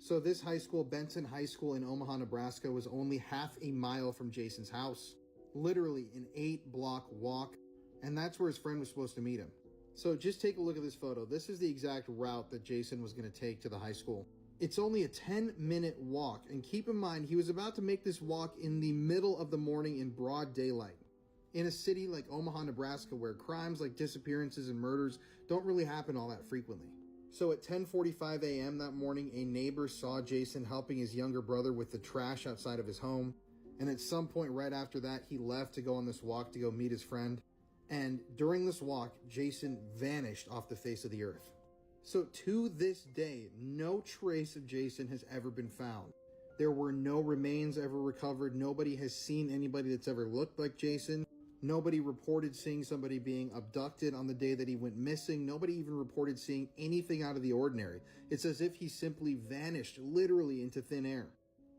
So this high school, Benson High School in Omaha, Nebraska, was only half a mile from Jason's house. Literally an 8-block walk, and that's where his friend was supposed to meet him. So just take a look at this photo. This is the exact route that Jason was going to take to the high school. It's only a 10-minute walk, and keep in mind, he was about to make this walk in the middle of the morning in broad daylight. In a city like Omaha, Nebraska, where crimes like disappearances and murders don't really happen all that frequently. So at 10:45 a.m. that morning, a neighbor saw Jason helping his younger brother with the trash outside of his home. And at some point right after that, he left to go on this walk to go meet his friend. And during this walk, Jason vanished off the face of the earth. So to this day, no trace of Jason has ever been found. There were no remains ever recovered. Nobody has seen anybody that's ever looked like Jason. Nobody reported seeing somebody being abducted on the day that he went missing. Nobody even reported seeing anything out of the ordinary. It's as if he simply vanished literally into thin air.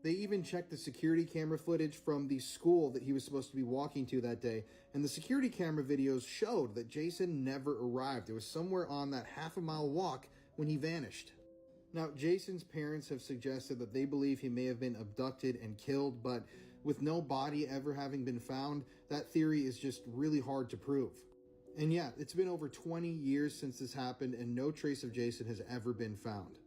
They even checked the security camera footage from the school that he was supposed to be walking to that day, and the security camera videos showed that Jason never arrived. It was somewhere on that half-a-mile walk when he vanished. Now, Jason's parents have suggested that they believe he may have been abducted and killed, but with no body ever having been found, that theory is just really hard to prove. And yeah, it's been over 20 years since this happened, and no trace of Jason has ever been found.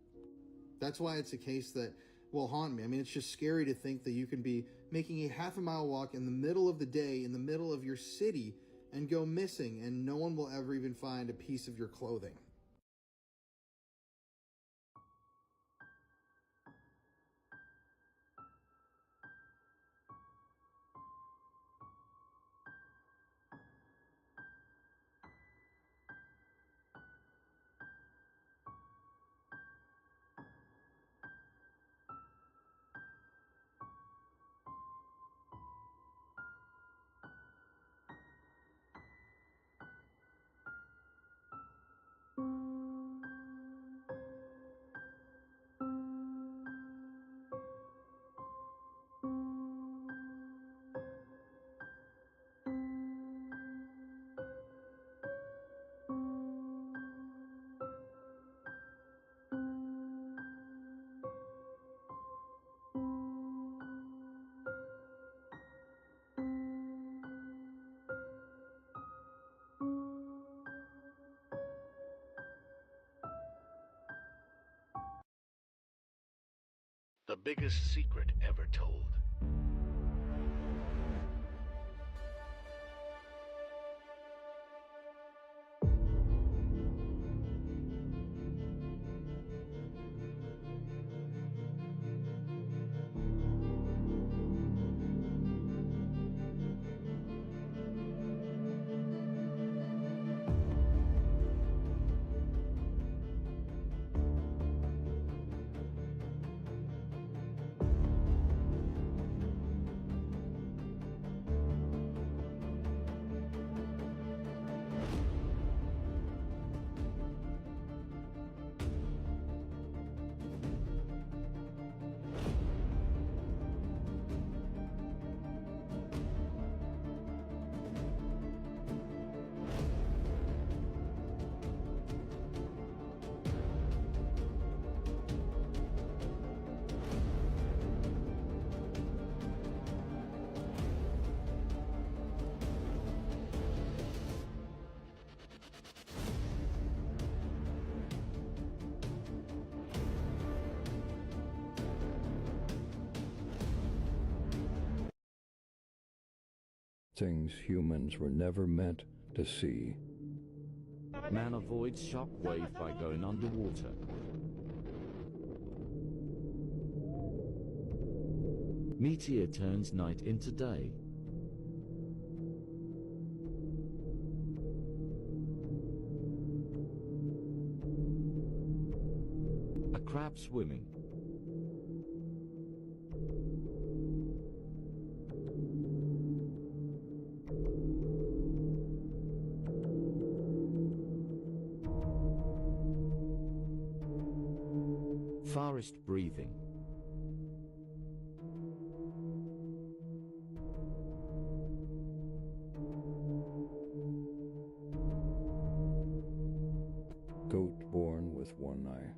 That's why it's a case that will haunt me. I mean, it's just scary to think that you can be making a half-a-mile walk in the middle of the day, in the middle of your city, and go missing, and no one will ever even find a piece of your clothing. The biggest secret ever told. Things humans were never meant to see. Man avoids shock wave by going underwater. Meteor turns night into day. A crab swimming. Forest breathing. Goat born with one eye.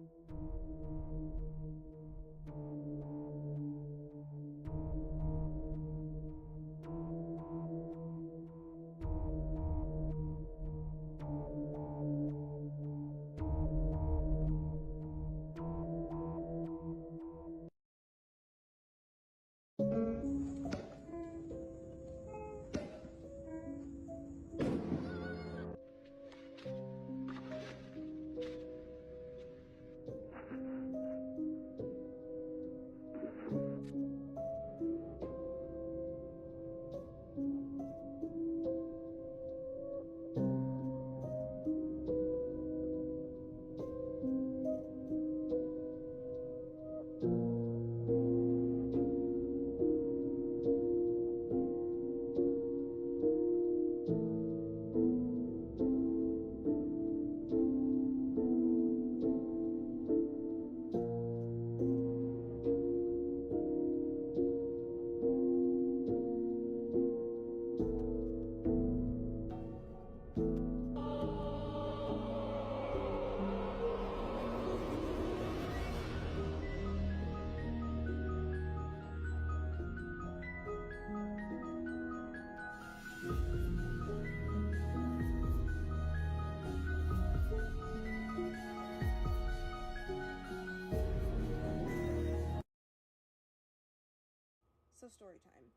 So story time.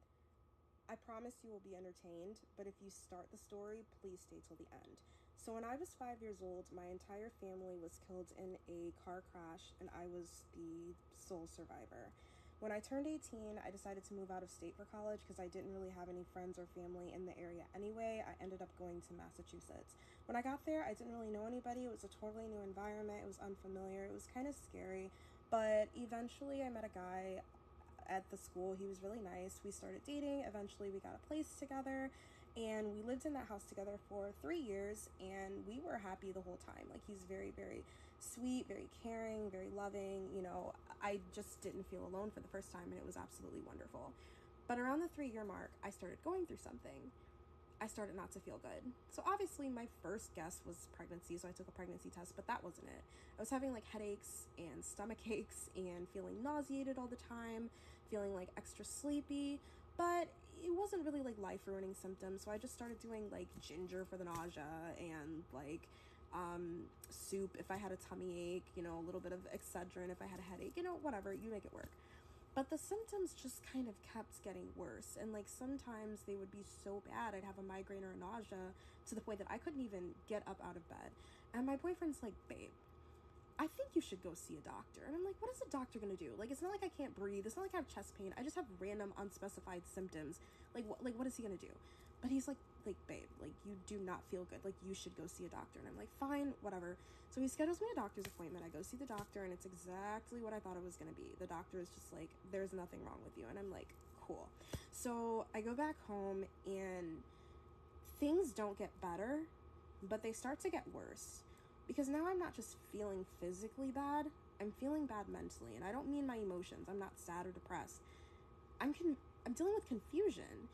I promise you will be entertained, but if you start the story, please stay till the end. So when I was 5 years old, my entire family was killed in a car crash, and I was the sole survivor. When I turned 18, I decided to move out of state for college because I didn't really have any friends or family in the area anyway. I ended up going to Massachusetts. When I got there, I didn't really know anybody. It was a totally new environment. It was unfamiliar. It was kind of scary, but eventually I met a guy at the school. He was really nice. We started dating. Eventually we got a place together, and we lived in that house together for 3 years, and we were happy the whole time. Like, he's very, very sweet, very caring, very loving. You know, I just didn't feel alone for the first time, and it was absolutely wonderful. But around the 3-year mark, I started going through something. I started not to feel good. So obviously my first guess was pregnancy, so I took a pregnancy test, but that wasn't it. I was having like headaches and stomach aches and feeling nauseated all the time, feeling like extra sleepy, but it wasn't really like life-ruining symptoms. So I just started doing like ginger for the nausea and like soup if I had a tummy ache, you know, a little bit of Excedrin if I had a headache, you know, whatever, you make it work. But the symptoms just kind of kept getting worse, and like sometimes they would be so bad I'd have a migraine or a nausea to the point that I couldn't even get up out of bed. And my boyfriend's like, babe, I think you should go see a doctor. And I'm like, what is a doctor gonna do? Like, it's not like I can't breathe, it's not like I have chest pain, I just have random unspecified symptoms. Like what is he gonna do? But he's like, babe, like, you do not feel good, like, you should go see a doctor. And I'm like, fine, whatever. So he schedules me a doctor's appointment. I go see the doctor, and it's exactly what I thought it was gonna be. The doctor is just like, there's nothing wrong with you. And I'm like, cool. So I go back home, and things don't get better, but they start to get worse. Because now I'm not just feeling physically bad, I'm feeling bad mentally. And I don't mean my emotions. I'm not sad or depressed. I'm dealing with confusion.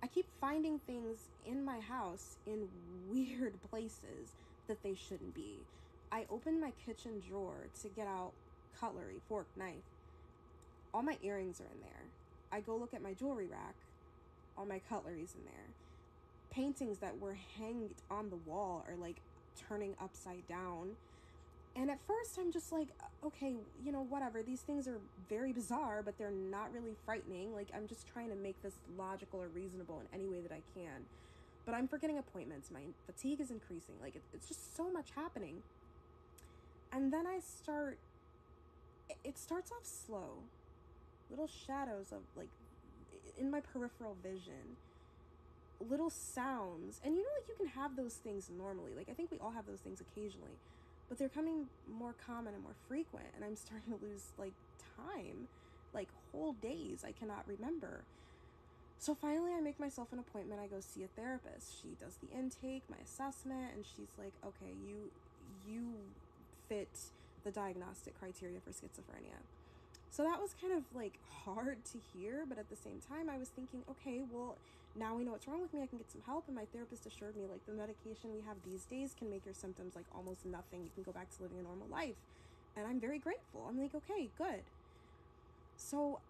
I keep finding things in my house in weird places that they shouldn't be. I open my kitchen drawer to get out cutlery, fork, knife. All my earrings are in there. I go look at my jewelry rack. All my cutlery's in there. Paintings that were hanged on the wall are like turning upside down. And at first I'm just like, okay, you know, whatever. These things are very bizarre, but they're not really frightening. Like, I'm just trying to make this logical or reasonable in any way that I can. But I'm forgetting appointments. My fatigue is increasing. Like, it's just so much happening. And then it starts off slow. Little shadows of, like, in my peripheral vision. Little sounds. And you know, like, you can have those things normally. Like, I think we all have those things occasionally. But they're coming more common and more frequent, and I'm starting to lose, like, time. Like, whole days I cannot remember. So finally I make myself an appointment. I go see a therapist. She does the intake, my assessment, and she's like, okay, you fit the diagnostic criteria for schizophrenia. So that was kind of, like, hard to hear, but at the same time I was thinking, okay, well, now we know what's wrong with me, I can get some help. And my therapist assured me, like, the medication we have these days can make your symptoms, like, almost nothing. You can go back to living a normal life. And I'm very grateful. I'm like, okay, good. So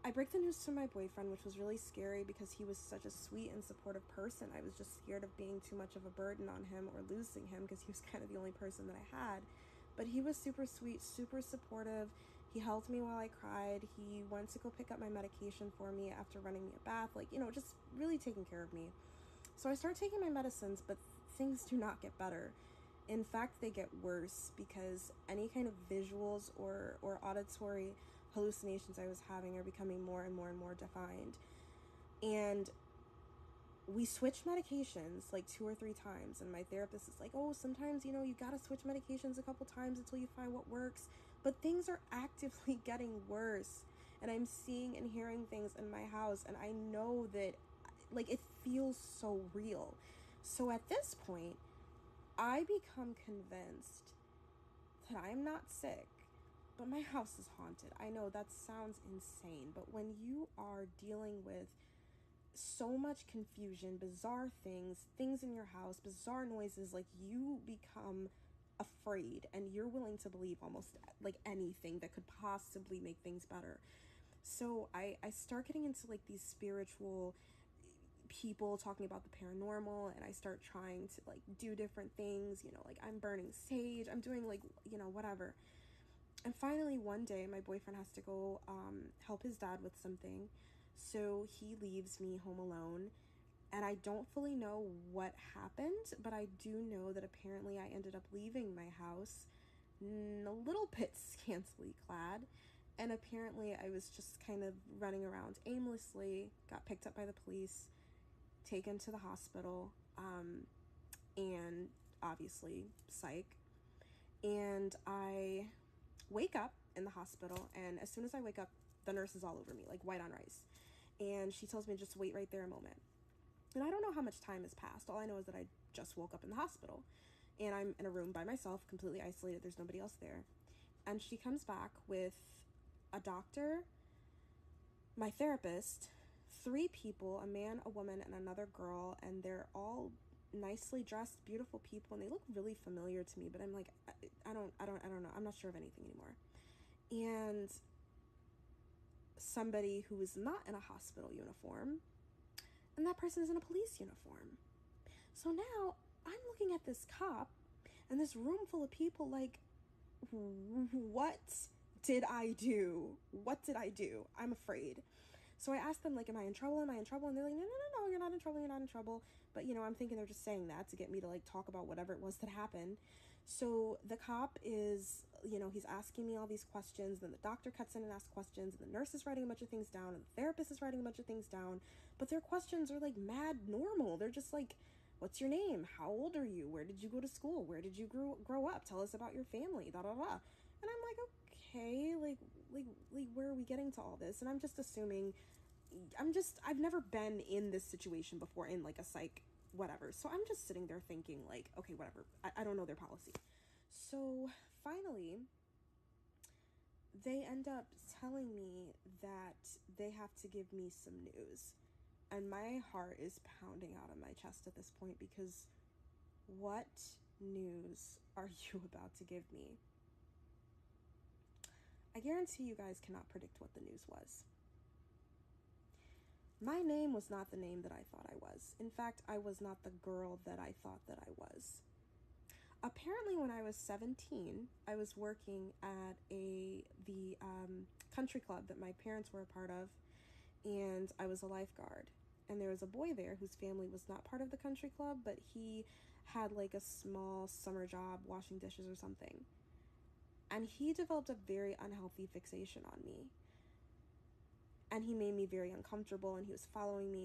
I break the news to my boyfriend, which was really scary because he was such a sweet and supportive person. I was just scared of being too much of a burden on him or losing him because he was kind of the only person that I had. But he was super sweet, super supportive. He held me while I cried. He went to go pick up my medication for me after running me a bath. Like, you know, just really taking care of me. So I start taking my medicines, but things do not get better. In fact, they get worse because any kind of visuals or auditory hallucinations I was having are becoming more and more and more defined. And we switched medications like 2 or 3 times, and my therapist is like, oh, sometimes, you know, you gotta switch medications a couple times until you find what works. But things are actively getting worse, and I'm seeing and hearing things in my house, and I know that, like, it feels so real. So at this point, I become convinced that I'm not sick, but my house is haunted. I know that sounds insane, but when you are dealing with so much confusion, bizarre things in your house, bizarre noises, like, you become afraid and you're willing to believe almost like anything that could possibly make things better. So I start getting into like these spiritual people talking about the paranormal, and I start trying to like do different things, you know, like I'm burning sage, I'm doing like, you know, whatever. And finally one day my boyfriend has to go help his dad with something. So he leaves me home alone, and I don't fully know what happened, but I do know that apparently I ended up leaving my house a little bit scantily clad, and apparently I was just kind of running around aimlessly, got picked up by the police, taken to the hospital, and obviously psych. And I wake up in the hospital, and as soon as I wake up, the nurse is all over me, like white on rice. And she tells me just wait right there a moment. And I don't know how much time has passed. All I know is that I just woke up in the hospital. And I'm in a room by myself, completely isolated. There's nobody else there. And she comes back with a doctor, my therapist, 3 people, a man, a woman, and another girl. And they're all nicely dressed, beautiful people. And they look really familiar to me. But I'm like, I don't know. I'm not sure of anything anymore. And somebody who is not in a hospital uniform, and that person is in a police uniform. So now I'm looking at this cop and this room full of people like, what did I do? What did I do? I'm afraid. So I asked them, like, am I in trouble? Am I in trouble? And they're like, no, you're not in trouble. You're not in trouble. But, you know, I'm thinking they're just saying that to get me to, like, talk about whatever it was that happened. So the cop is, you know, he's asking me all these questions. Then the doctor cuts in and asks questions. And the nurse is writing a bunch of things down. And the therapist is writing a bunch of things down. But their questions are, like, mad normal. They're just like, what's your name? How old are you? Where did you go to school? Where did you grow up? Tell us about your family. Da, da, da. And I'm like, okay, like, where are we getting to all this? And I'm just assuming, I've never been in this situation before, in like a psych, whatever. So I'm just sitting there thinking like, okay, whatever. I don't know their policy. So finally, they end up telling me that they have to give me some news. And my heart is pounding out of my chest at this point, because what news are you about to give me? I guarantee you guys cannot predict what the news was. My name was not the name that I thought I was. In fact, I was not the girl that I thought that I was. Apparently, when I was 17, I was working at the country club that my parents were a part of, and I was a lifeguard. And there was a boy there whose family was not part of the country club, but he had like a small summer job washing dishes or something. And he developed a very unhealthy fixation on me. And he made me very uncomfortable, and he was following me.